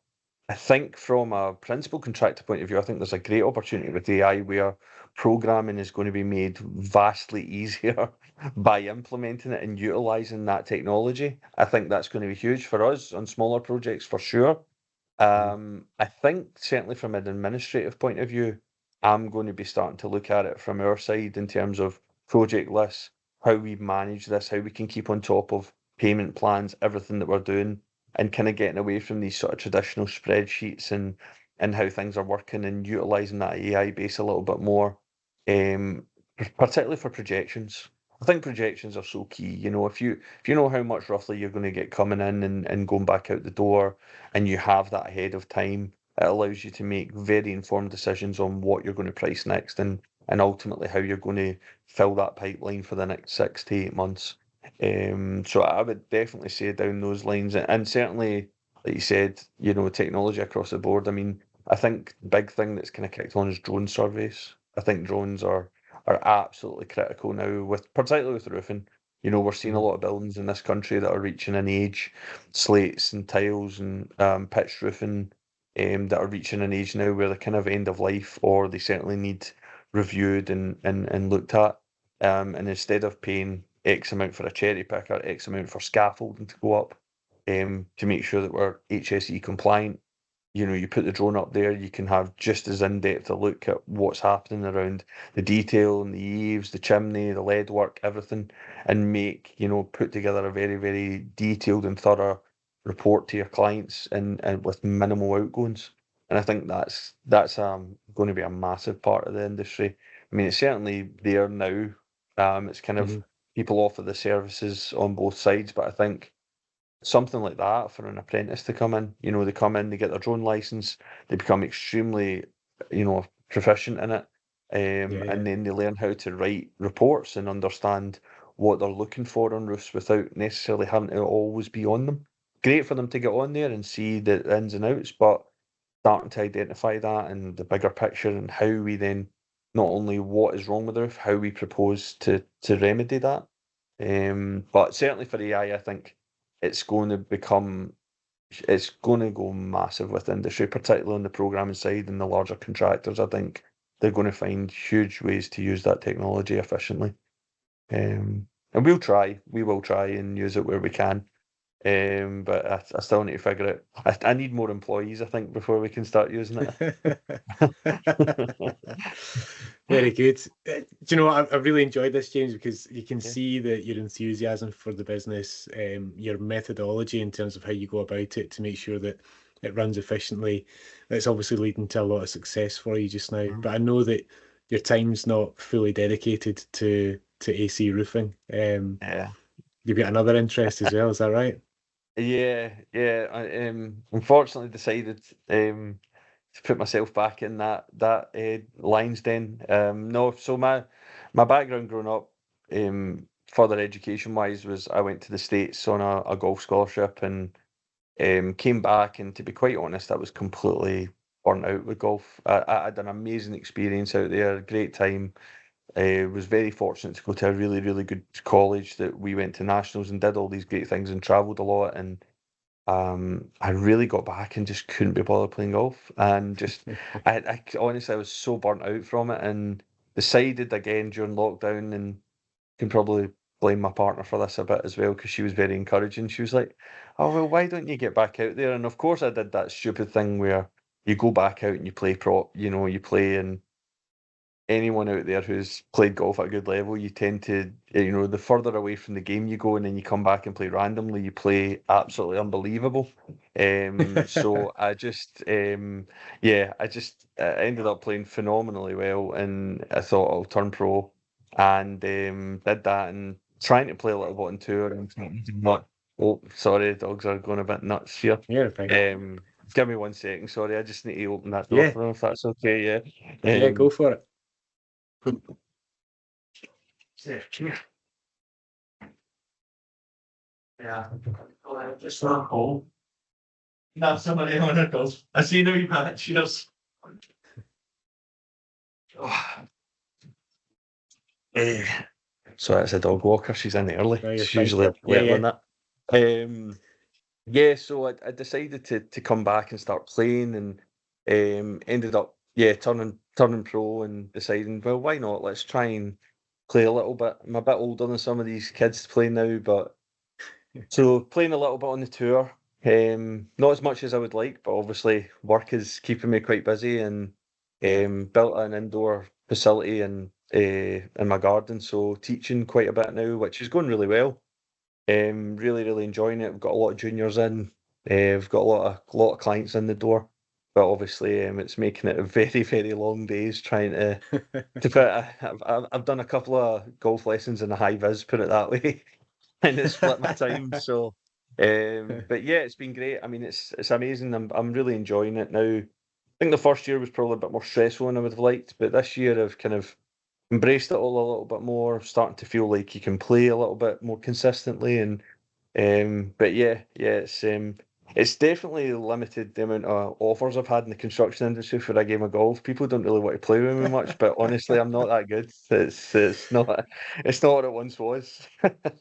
I think from a principal contractor point of view, I think there's a great opportunity with AI where programming is going to be made vastly easier by implementing it and utilizing that technology. I think that's going to be huge for us on smaller projects for sure. Mhm. I think certainly from an administrative point of view, I'm going to be starting to look at it from our side in terms of project lists, how we manage this, how we can keep on top of payment plans, everything that we're doing, and kind of getting away from these sort of traditional spreadsheets and how things are working and utilizing that AI base a little bit more, um, particularly for projections. I think projections are so key. You know, if you know how much roughly you're going to get coming in and going back out the door, and you have that ahead of time, it allows you to make very informed decisions on what you're going to price next and ultimately how you're going to fill that pipeline for the next 6 to 8 months. So I would definitely say down those lines, and certainly, like you said, you know, technology across the board. I mean, I think the big thing that's kind of kicked on is drone surveys. I think drones are absolutely critical now, with particularly with roofing. You know, we're seeing a Mhm. lot of buildings in this country that are reaching an age, slates and tiles and pitched roofing, that are reaching an age now where they're kind of end of life, or they certainly need reviewed and looked at. And instead of paying X amount for a cherry picker, X amount for scaffolding to go up, to make sure that we're HSE compliant, you know, you put the drone up there, you can have just as in-depth a look at what's happening around the detail and the eaves, the chimney, the lead work, everything, and make, you know, put together a very, very detailed and thorough report to your clients and with minimal outgoings. And I think that's going to be a massive part of the industry. I mean, it's certainly there now. It's kind of Mhm. people offer the services on both sides, but I think something like that for an apprentice to come in. You know, they come in, they get their drone license, they become extremely, you know, proficient in it, Yeah. and then they learn how to write reports and understand what they're looking for on roofs without necessarily having to always be on them. Great for them to get on there and see the ins and outs, but starting to identify that and the bigger picture and how we then not only what is wrong with the roof, how we propose to remedy that. But certainly for AI, I think it's going to become it's going to go massive with the industry, particularly on the programming side and the larger contractors. I think they're going to find huge ways to use that technology efficiently. And we will try and use it where we can. But I still need to figure it. I need more employees, I think, before we can start using it. Very good. Do you know what? I've really enjoyed this, James, because you can Yeah. see that your enthusiasm for the business, your methodology in terms of how you go about it to make sure that it runs efficiently. That's obviously leading to a lot of success for you just now. Mhm. But I know that your time's not fully dedicated to AC roofing. Yeah. You've got another interest as well, is that right? Yeah, yeah. I unfortunately decided to put myself back in that lion's den. No, so my background growing up, further education wise, was I went to the States on a golf scholarship and came back, and to be quite honest, I was completely burnt out with golf. I had an amazing experience out there, great time. Was very fortunate to go to a really, really good college that we went to nationals and did all these great things and travelled a lot. And I really got back and just couldn't be bothered playing golf. And just, honestly, I was so burnt out from it and decided again during lockdown, and can probably blame my partner for this a bit as well because she was very encouraging. She was like, "Oh well, why don't you get back out there?" And of course, I did that stupid thing where you go back out and you play prop. You know, you play, and anyone out there who's played golf at a good level, you tend to, you know, the further away from the game you go and then you come back and play randomly, you play absolutely unbelievable. So I just, yeah, I ended up playing phenomenally well, and I thought I'll turn pro, and did that, and trying to play a little bit on tour and not. Oh, sorry, dogs are going a bit nuts here. Yeah, fine. Um, Give me 1 second. Sorry, I just need to open that door Yeah, for them if that's okay. Yeah. yeah, go for it. Yeah, yeah. Just not home. Not somebody on it goes. I see no you man. Cheers. Oh, eh. So that's a dog walker. She's in early. No, you're She's fine. usually Yeah, later yeah. than that. Yeah, so I decided to come back and start playing, and ended up, yeah, turning pro and deciding, well, why not? Let's try and play a little bit. I'm a bit older than some of these kids play now, but so playing a little bit on the tour. Not as much as I would like, but obviously work is keeping me quite busy, and Yeah. built an indoor facility in my garden, so teaching quite a bit now, which is going really well. Really, really enjoying it. We've got a lot of juniors in. We've got a lot of clients in the door, but obviously, it's making it a very, very long days trying to put. I've done a couple of golf lessons in a high vis, put it that way, and it's split my time. So, but yeah, it's been great. I mean, it's amazing. I'm really enjoying it now. I think the first year was probably a bit more stressful than I would have liked, but this year I've kind of embraced it all a little bit more, starting to feel like you can play a little bit more consistently. And but yeah, it's definitely limited the amount of offers I've had in the construction industry for a game of golf. People don't really want to play with me much, but honestly, I'm not that good. It's not what it once was.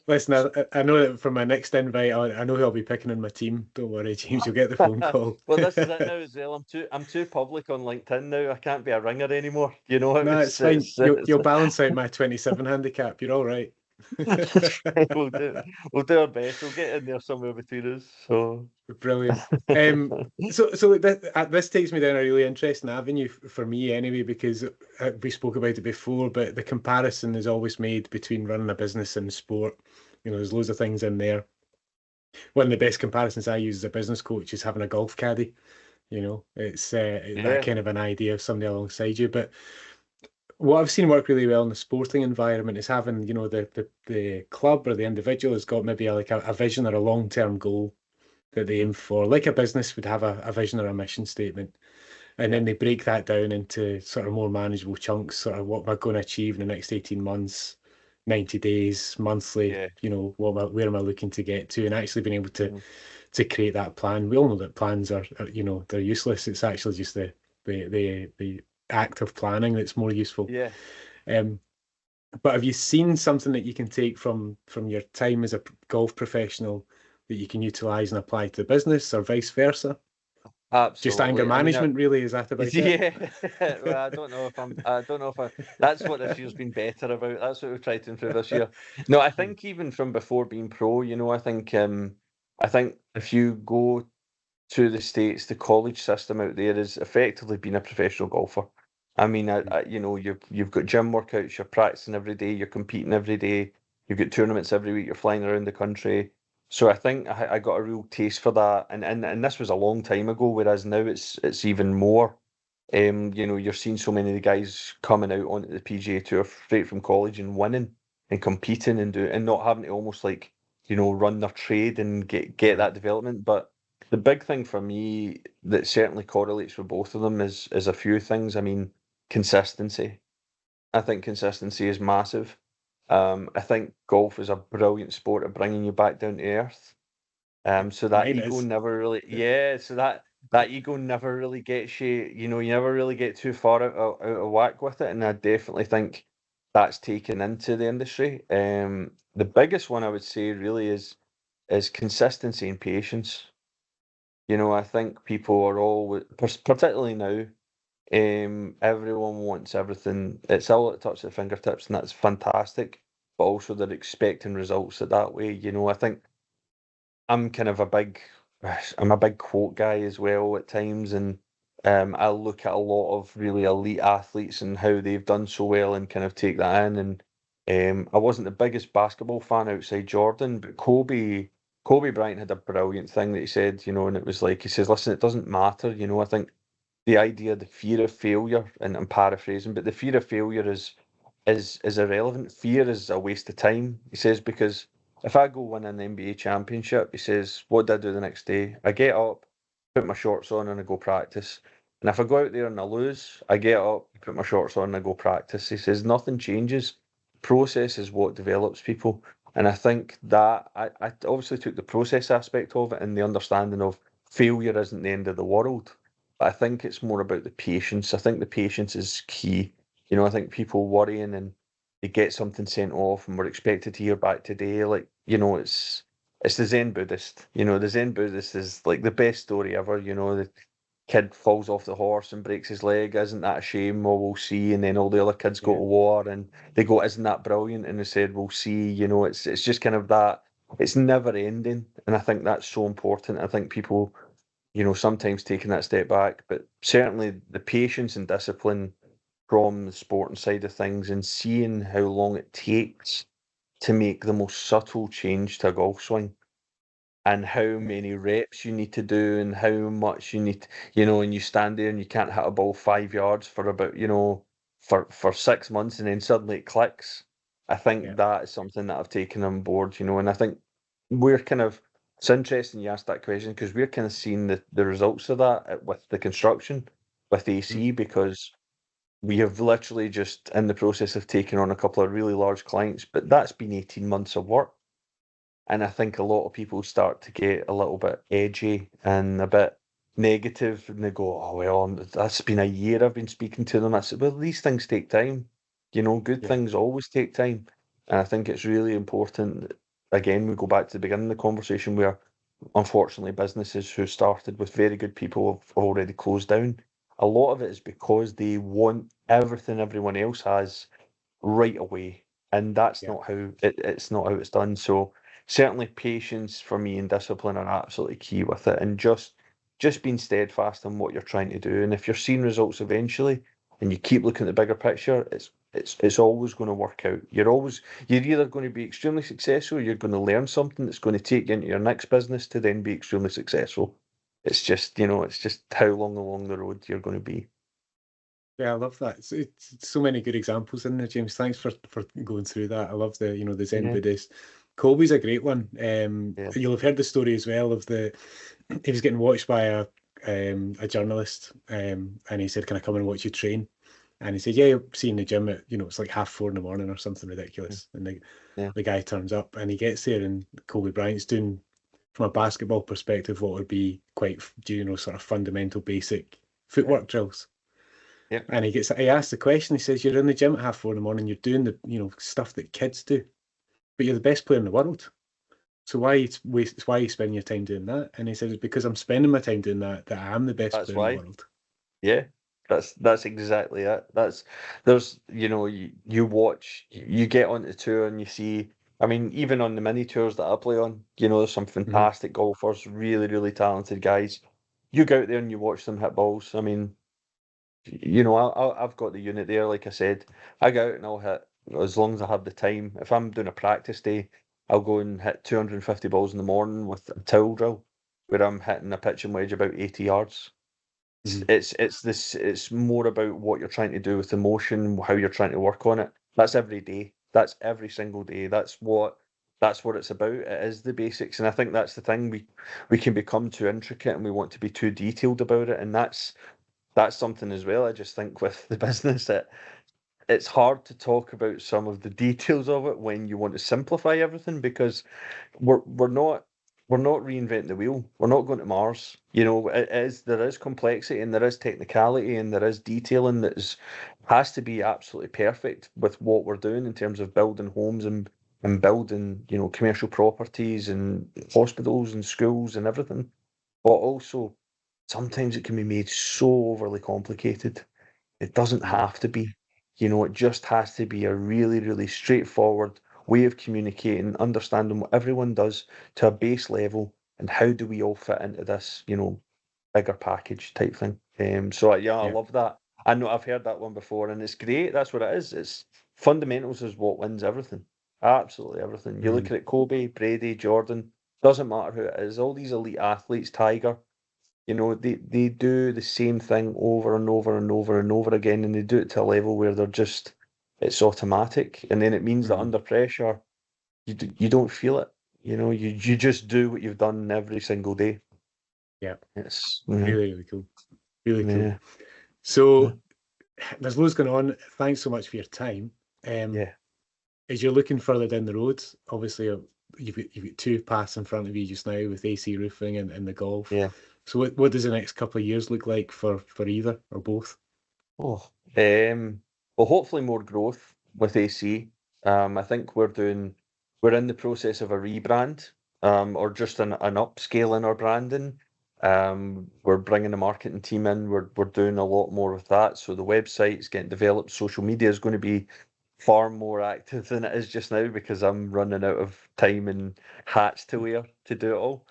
Listen, I know that for my next invite, I know who I'll be picking in my team. Don't worry, James, you'll get the phone call. Well, this is it now as well. I'm too public on LinkedIn now. I can't be a ringer anymore. You know, No, it's fine. You'll balance out my 27 handicap. You're all right. we'll do we'll do our best. We'll get in there somewhere between us. So Brilliant. This takes me down a really interesting avenue for me anyway, because we spoke about it before, but the comparison is always made between running a business and sport. You know, there's loads of things in there. One of the best comparisons I use as a business coach is having a golf caddy. You know, it's that yeah, kind of an idea of somebody alongside you. But what I've seen work really well in the sporting environment is having, you know, the club or the individual has got maybe a vision or a long-term goal that they aim for, like a business would have a vision or a mission statement. And yeah, then they break that down into sort of more manageable chunks, sort of what am I going to achieve in the next 18 months, 90 days, monthly, yeah. you know, where am I looking to get to, and actually being able Mhm. to create that plan. We all know that plans are, you know, they're useless. It's actually just the act of planning that's more useful. Yeah. Um, but have you seen something that you can take from your time as a golf professional that you can utilize and apply to the business, or vice versa? Just anger Absolutely. I mean, management, really? Is that about it? yeah. Well, I don't know if that's what this year's been better about. That's what we've tried to improve this year. No, I think even from before being pro, I think if you go to the States, the college system out there is effectively being a professional golfer. I mean, you've got gym workouts, you're practicing every day, you're competing every day, you've got tournaments every week, you're flying around the country. So I think I got a real taste for that, and this was a long time ago, whereas now it's even more. You're seeing so many of the guys coming out onto the PGA Tour straight from college and winning and competing and not having to almost like run their trade and get Right. that development. But the big thing for me that certainly correlates with both of them is a few things. I mean, consistency. I think consistency is massive. I think golf is a brilliant sport at bringing you back down to earth. So that Mine ego is. never really, yeah. So that ego never really gets you. You never really get too far out of whack with it, and I definitely think that's taken into the industry. The biggest one I would say really is consistency and patience. I think people are all, particularly now, everyone wants everything. It's all at the touch of the fingertips, and that's fantastic. But also they're expecting results that way. I think I'm kind of a big, I'm a big quote guy as well at times, and I look at a lot of really elite athletes and how they've done so well and kind of take that in. And I wasn't the biggest basketball fan outside Jordan, but Kobe Bryant had a brilliant thing that he said, and it was like he says, "Listen, it doesn't matter." I think the idea, the fear of failure, and I'm paraphrasing, but the fear of failure is irrelevant. Fear is a waste of time, he says, because if I go win an NBA championship, he says, what do I do the next day? I get up, put my shorts on, and I go practice. And if I go out there and I lose, I get up, put my shorts on, and I go practice. He says, nothing changes. Process is what develops people. And I think that I obviously took the process aspect of it and the understanding of failure isn't the end of the world. But I think it's more about the patience. I think the patience is key. I think people worrying and they get something sent off and we're expected to hear back today. Like, it's the Zen Buddhist. The Zen Buddhist is like the best story ever. The kid falls off the horse and breaks his leg. Isn't that a shame? Well, we'll see. And then all the other kids go Yeah, to war and they go, isn't that brilliant? And they said, we'll see. It's just kind of that. It's never ending, and I think that's so important. I think people, sometimes taking that step back, but certainly the patience and discipline from the sporting side of things and seeing how long it takes to make the most subtle change to a golf swing and how yeah, many reps you need to do and how much you need, and you stand there and you can't hit a ball 5 yards for about, for 6 months and then suddenly it clicks. I yeah. think that is something that I've taken on board, and I think we're kind of, it's interesting you asked that question because we're kind of seeing the results of that with the construction with Mhm. AC because we have literally just in the process of taking on a couple of really large clients, but that's been 18 months of work. And I think a lot of people start to get a little bit edgy and a bit negative, and they go, "Oh well, that's been a year I've been speaking to them." I said, "Well, these things take time. Good Yeah, things always take time." And I think it's really important. Again, we go back to the beginning of the conversation where, unfortunately, businesses who started with very good people have already closed down. A lot of it is because they want everything everyone else has right away, and that's yeah, not how it's not how it's done. So certainly patience for me and discipline are absolutely key with it, and just being steadfast on what you're trying to do. And if you're seeing results eventually, and you keep looking at the bigger picture, it's always going to work out. You're either going to be extremely successful, or you're going to learn something that's going to take you into your next business to then be extremely successful. It's just how long along the road you're going to be. yeah. I love that. It's so many good examples in there, James. Thanks for going through that. I love the Zen Yeah, Buddhist. Colby's a great one. yeah, You'll have heard the story as well of the he was getting watched by a journalist, and he said, "Can I come and watch you train?" And he said, "Yeah, see you in the gym at it's like 4:30 in the morning or something ridiculous." And yeah, the guy turns up and he gets there, and Kobe Bryant's doing from a basketball perspective what would be quite sort of fundamental basic yeah, footwork drills. yeah. And he asks the question. He says, "You're in the gym at 4:30 in the morning. You're doing the stuff that kids do, but you're the best player in the world. So why are you spending your time doing that?" And he says, "It's because I'm spending my time doing that I am the best That's player in the why. world." Yeah, that's exactly it. There's you watch you get onto the tour and you see. I mean, even on the mini tours that I play on, there's some Hmm. fantastic golfers, really, really talented guys. You go out there and you watch them hit balls. I mean, I've got the unit there. Like I said, I go out and I'll hit as long as I have the time. If I'm doing a practice day, I'll go and hit 250 balls in the morning with a towel drill, where I'm hitting a pitching wedge about 80 yards. It's Hmm. it's it's this it's more about what you're trying to do with emotion, how you're trying to work on it. That's every day. That's every single day. That's what it's about. It is the basics. And I think that's the thing. We can become too intricate and we want to be too detailed about it. And that's something as well. I just think with the business that it's hard to talk about some of the details of it when you want to simplify everything because we're not reinventing the wheel. We're not going to Mars. There is complexity and there is technicality and there is detailing has to be absolutely perfect with what we're doing in terms of building homes and building, commercial properties and hospitals and schools and everything. But also sometimes it can be made so overly complicated. It doesn't Hmm. have to be. It just has to be a really, really straightforward way of communicating, understanding what everyone does to a base level, and how do we all fit into this, bigger package type thing. So yeah, I Yeah. love that. I know I've heard that one before, and it's great. That's what it is. It's fundamentals is what wins everything. Absolutely everything. You Hmm. look at it, Kobe, Brady, Jordan. Doesn't matter who it is. All these elite athletes, Tiger. They do the same thing over and over and over and over again, and they do it to a level where it's automatic, and then it means that Hmm. under pressure, you don't feel it. You just do what you've done every single day. Yeah. It's Really, really cool. Really cool. yeah, yeah, So there's loads going on. Thanks so much for your time. Um, yeah, as you're looking further down the road, obviously you've got two paths in front of you just now with AC roofing and the golf. yeah. So what does the next couple of years look like for either or both? Oh, well, hopefully more growth with AC. I think we're in the process of a rebrand. or just an upscale in our branding. We're bringing the marketing team in. We're doing a lot more with that. So the website's getting developed. Social media is going to be far more active than it is just now because I'm running out of time and hats to wear to do it all.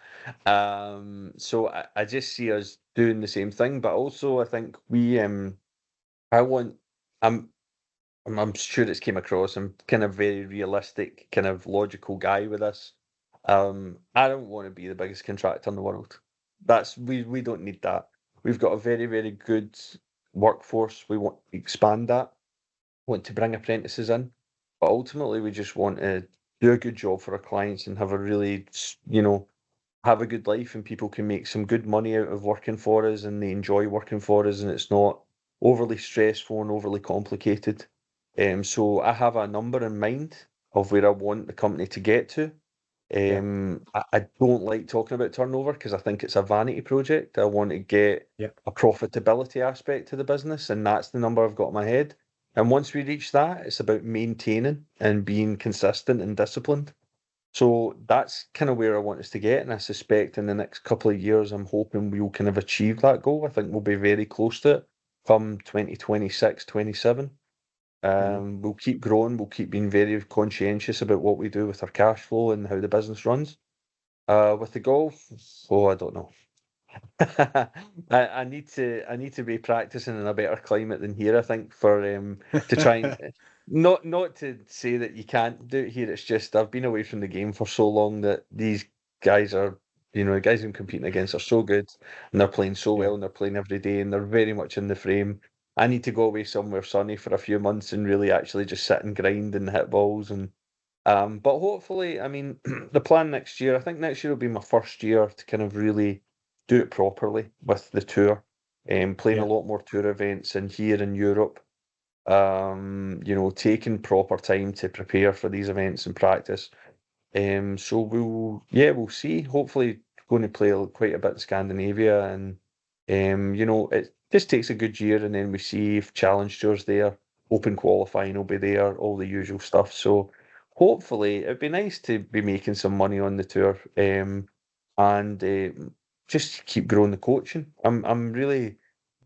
So I just see us doing the same thing, but also I think I want I'm I'm sure it's came across. I'm kind of very realistic, kind of logical guy with this. I don't want to be the biggest contractor in the world. We don't need that. We've got a very, very good workforce. We want to expand that, want to bring apprentices in, but ultimately we just want to do a good job for our clients and have a really, have a good life, and people can make some good money out of working for us and they enjoy working for us, and it's not overly stressful and overly complicated. So I have a number in mind of where I want the company to get to. Yeah, I don't like talking about turnover because I think it's a vanity project. I want to get yeah, a profitability aspect to the business, and that's the number I've got in my head. And once we reach that, it's about maintaining and being consistent and disciplined. So that's kind of where I want us to get. And I suspect in the next couple of years, I'm hoping we'll kind of achieve that goal. I think we'll be very close to it come 2026, 27. mhm, We'll keep growing. We'll keep being very conscientious about what we do with our cash flow and how the business runs. With the golf, oh, I don't know. I need to be practicing in a better climate than here. I think for to try and not to say that you can't do it here. It's just I've been away from the game for so long that these guys are, the guys I'm competing against are so good and they're playing so yeah, well and they're playing every day and they're very much in the frame. I need to go away somewhere sunny for a few months and really actually just sit and grind and hit balls and but hopefully, I mean, the plan next year, I think next year will be my first year to kind of really do it properly with the tour, playing a yeah, lot more tour events in here in Europe, taking proper time to prepare for these events and practice. So we'll see. Hopefully, going to play quite a bit in Scandinavia, and it just takes a good year, and then we see if challenge tours there, open qualifying will be there, all the usual stuff. So hopefully, it'd be nice to be making some money on the tour, and just keep growing the coaching. I'm really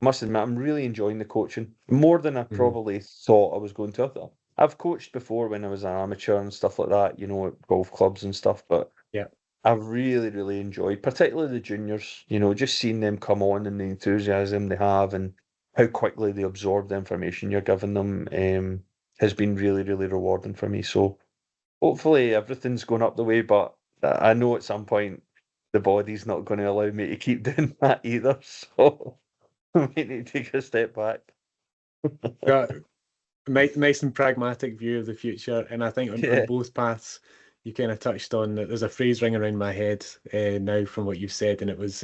must admit I'm really enjoying the coaching more than I mhm, probably thought I was going to. I've coached before when I was an amateur and stuff like that, at golf clubs and stuff, but yeah, I've really, really enjoyed, particularly the juniors, just seeing them come on and the enthusiasm they have and how quickly they absorb the information you're giving them has been really, really rewarding for me. So hopefully everything's going up the way, but I know at some point the body's not going to allow me to keep doing that either. So I might need to take a step back. yeah. Nice and pragmatic view of the future, and I think on Yeah, both paths, you kind of touched on that. There's a phrase ringing around my head now from what you've said, and it was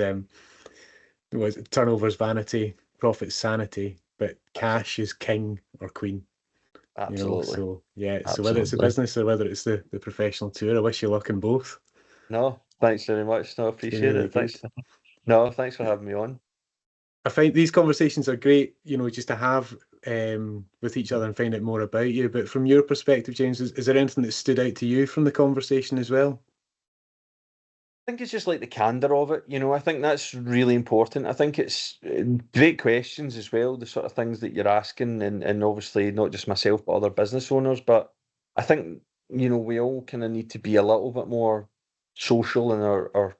turnover's vanity, profit's sanity, but cash is king or queen. absolutely. So yeah, so whether it's a Absolutely. business or whether it's the professional tour, I wish you luck in both. No, thanks very much. No, It's been appreciate really it. good. Thanks. No, thanks for having me on. I find these conversations are great, just to have with each other and find out more about you. But from your perspective, James, is there anything that stood out to you from the conversation as well? I think it's just like the candor of it. I think that's really important. I think it's great questions as well, the sort of things that you're asking, and obviously not just myself, but other business owners. But I think, we all kind of need to be a little bit more social in our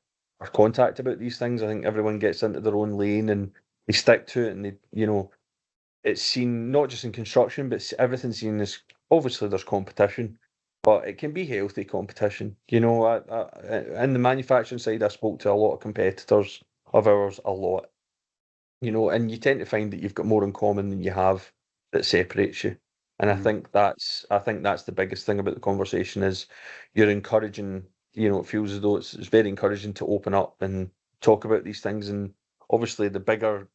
contact about these things. I think everyone gets into their own lane and they stick to it and it's seen not just in construction, but everything's seen as obviously there's competition, but it can be healthy competition. In the manufacturing side, I spoke to a lot of competitors of ours a lot, and you tend to find that you've got more in common than you have that separates you. And I Mhm. think that's the biggest thing about the conversation is you're encouraging, it feels as though it's very encouraging to open up and talk about these things. And obviously the bigger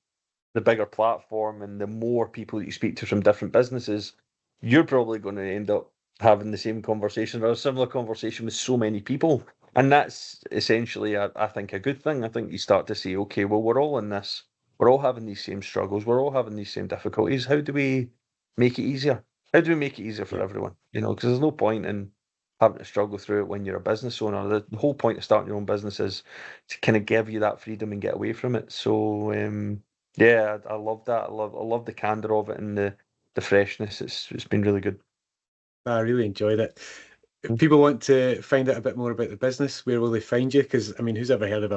platform and the more people that you speak to from different businesses, you're probably going to end up having the same conversation or a similar conversation with so many people. And that's essentially, I think, a good thing. I think you start to say, okay, well, we're all in this. We're all having these same struggles. We're all having these same difficulties. How do we make it easier? How do we make it easier for Yeah. everyone? Because there's no point in having to struggle through it when you're a business owner. The whole point of starting your own business is to kind of give you that freedom and get away from it. So yeah, I love that. I love the candor of it and the freshness. It's been really good. I really enjoyed it. If people want to find out a bit more about the business, where will they find you? Because I mean, who's ever heard of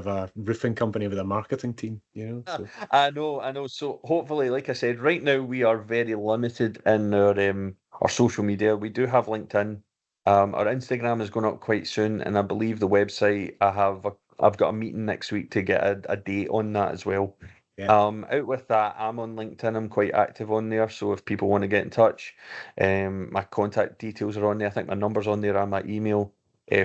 a roofing company with a marketing team? You know, so I know, I know. So hopefully, like I said, right now we are very limited in our social media. We do have LinkedIn. Our Instagram is going up quite soon, and I believe the website. I've got a meeting next week to get a date on that as well. yeah, Out with that, I'm on LinkedIn. I'm quite active on there. So if people want to get in touch, my contact details are on there. I think my number's on there and my email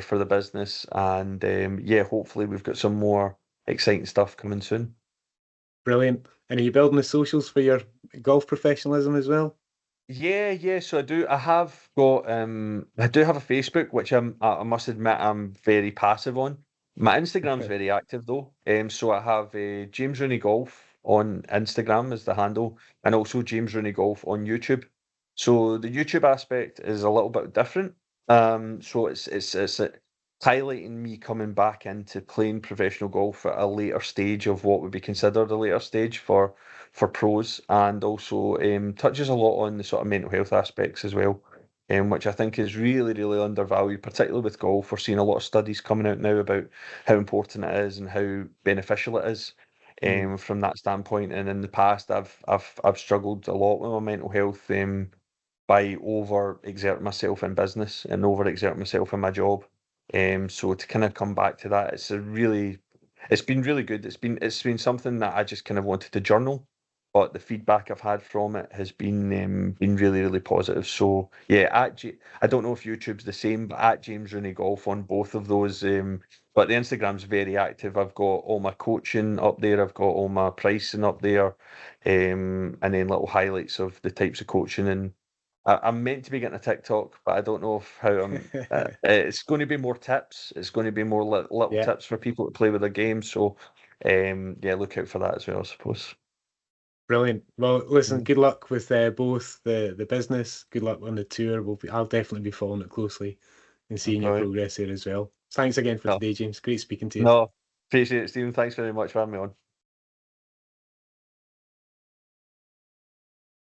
for the business. And yeah, hopefully we've got some more exciting stuff coming soon. brilliant. And are you building the socials for your golf professionalism as well? Yeah, yeah. So I do. I have got. I do have a Facebook, which I must admit I'm very passive on. My Instagram's Okay. very active though. So I have James Rooney Golf on Instagram as the handle, and also James Rooney Golf on YouTube. So the YouTube aspect is a little bit different. So it's highlighting me coming back into playing professional golf at a later stage of what would be considered a later stage for pros, and also touches a lot on the sort of mental health aspects as well, which I think is really, really undervalued, particularly with golf. We're seeing a lot of studies coming out now about how important it is and how beneficial it is Mm. from that standpoint. And in the past, I've struggled a lot with my mental health by over exerting myself in business and over exerting myself in my job. So to kind of come back to that, it's been really good. It's been something that I just kind of wanted to journal, but the feedback I've had from it has been really, really positive. So yeah, I don't know if YouTube's the same, but at James Rooney Golf on both of those. But the Instagram's very active. I've got all my coaching up there. I've got all my pricing up there, and then little highlights of the types of coaching. And I'm meant to be getting a TikTok, but I don't know if how I'm. It's going to be more tips. It's going to be more little Yeah, tips for people to play with their game. So, yeah, look out for that as well, I suppose. brilliant. Well, listen, Mhm. good luck with both the business. Good luck on the tour. I'll definitely be following it closely and seeing your Brilliant. progress there as well. Thanks again for No, today, James. Great speaking to you. no, appreciate it, Stephen. Thanks very much for having me on.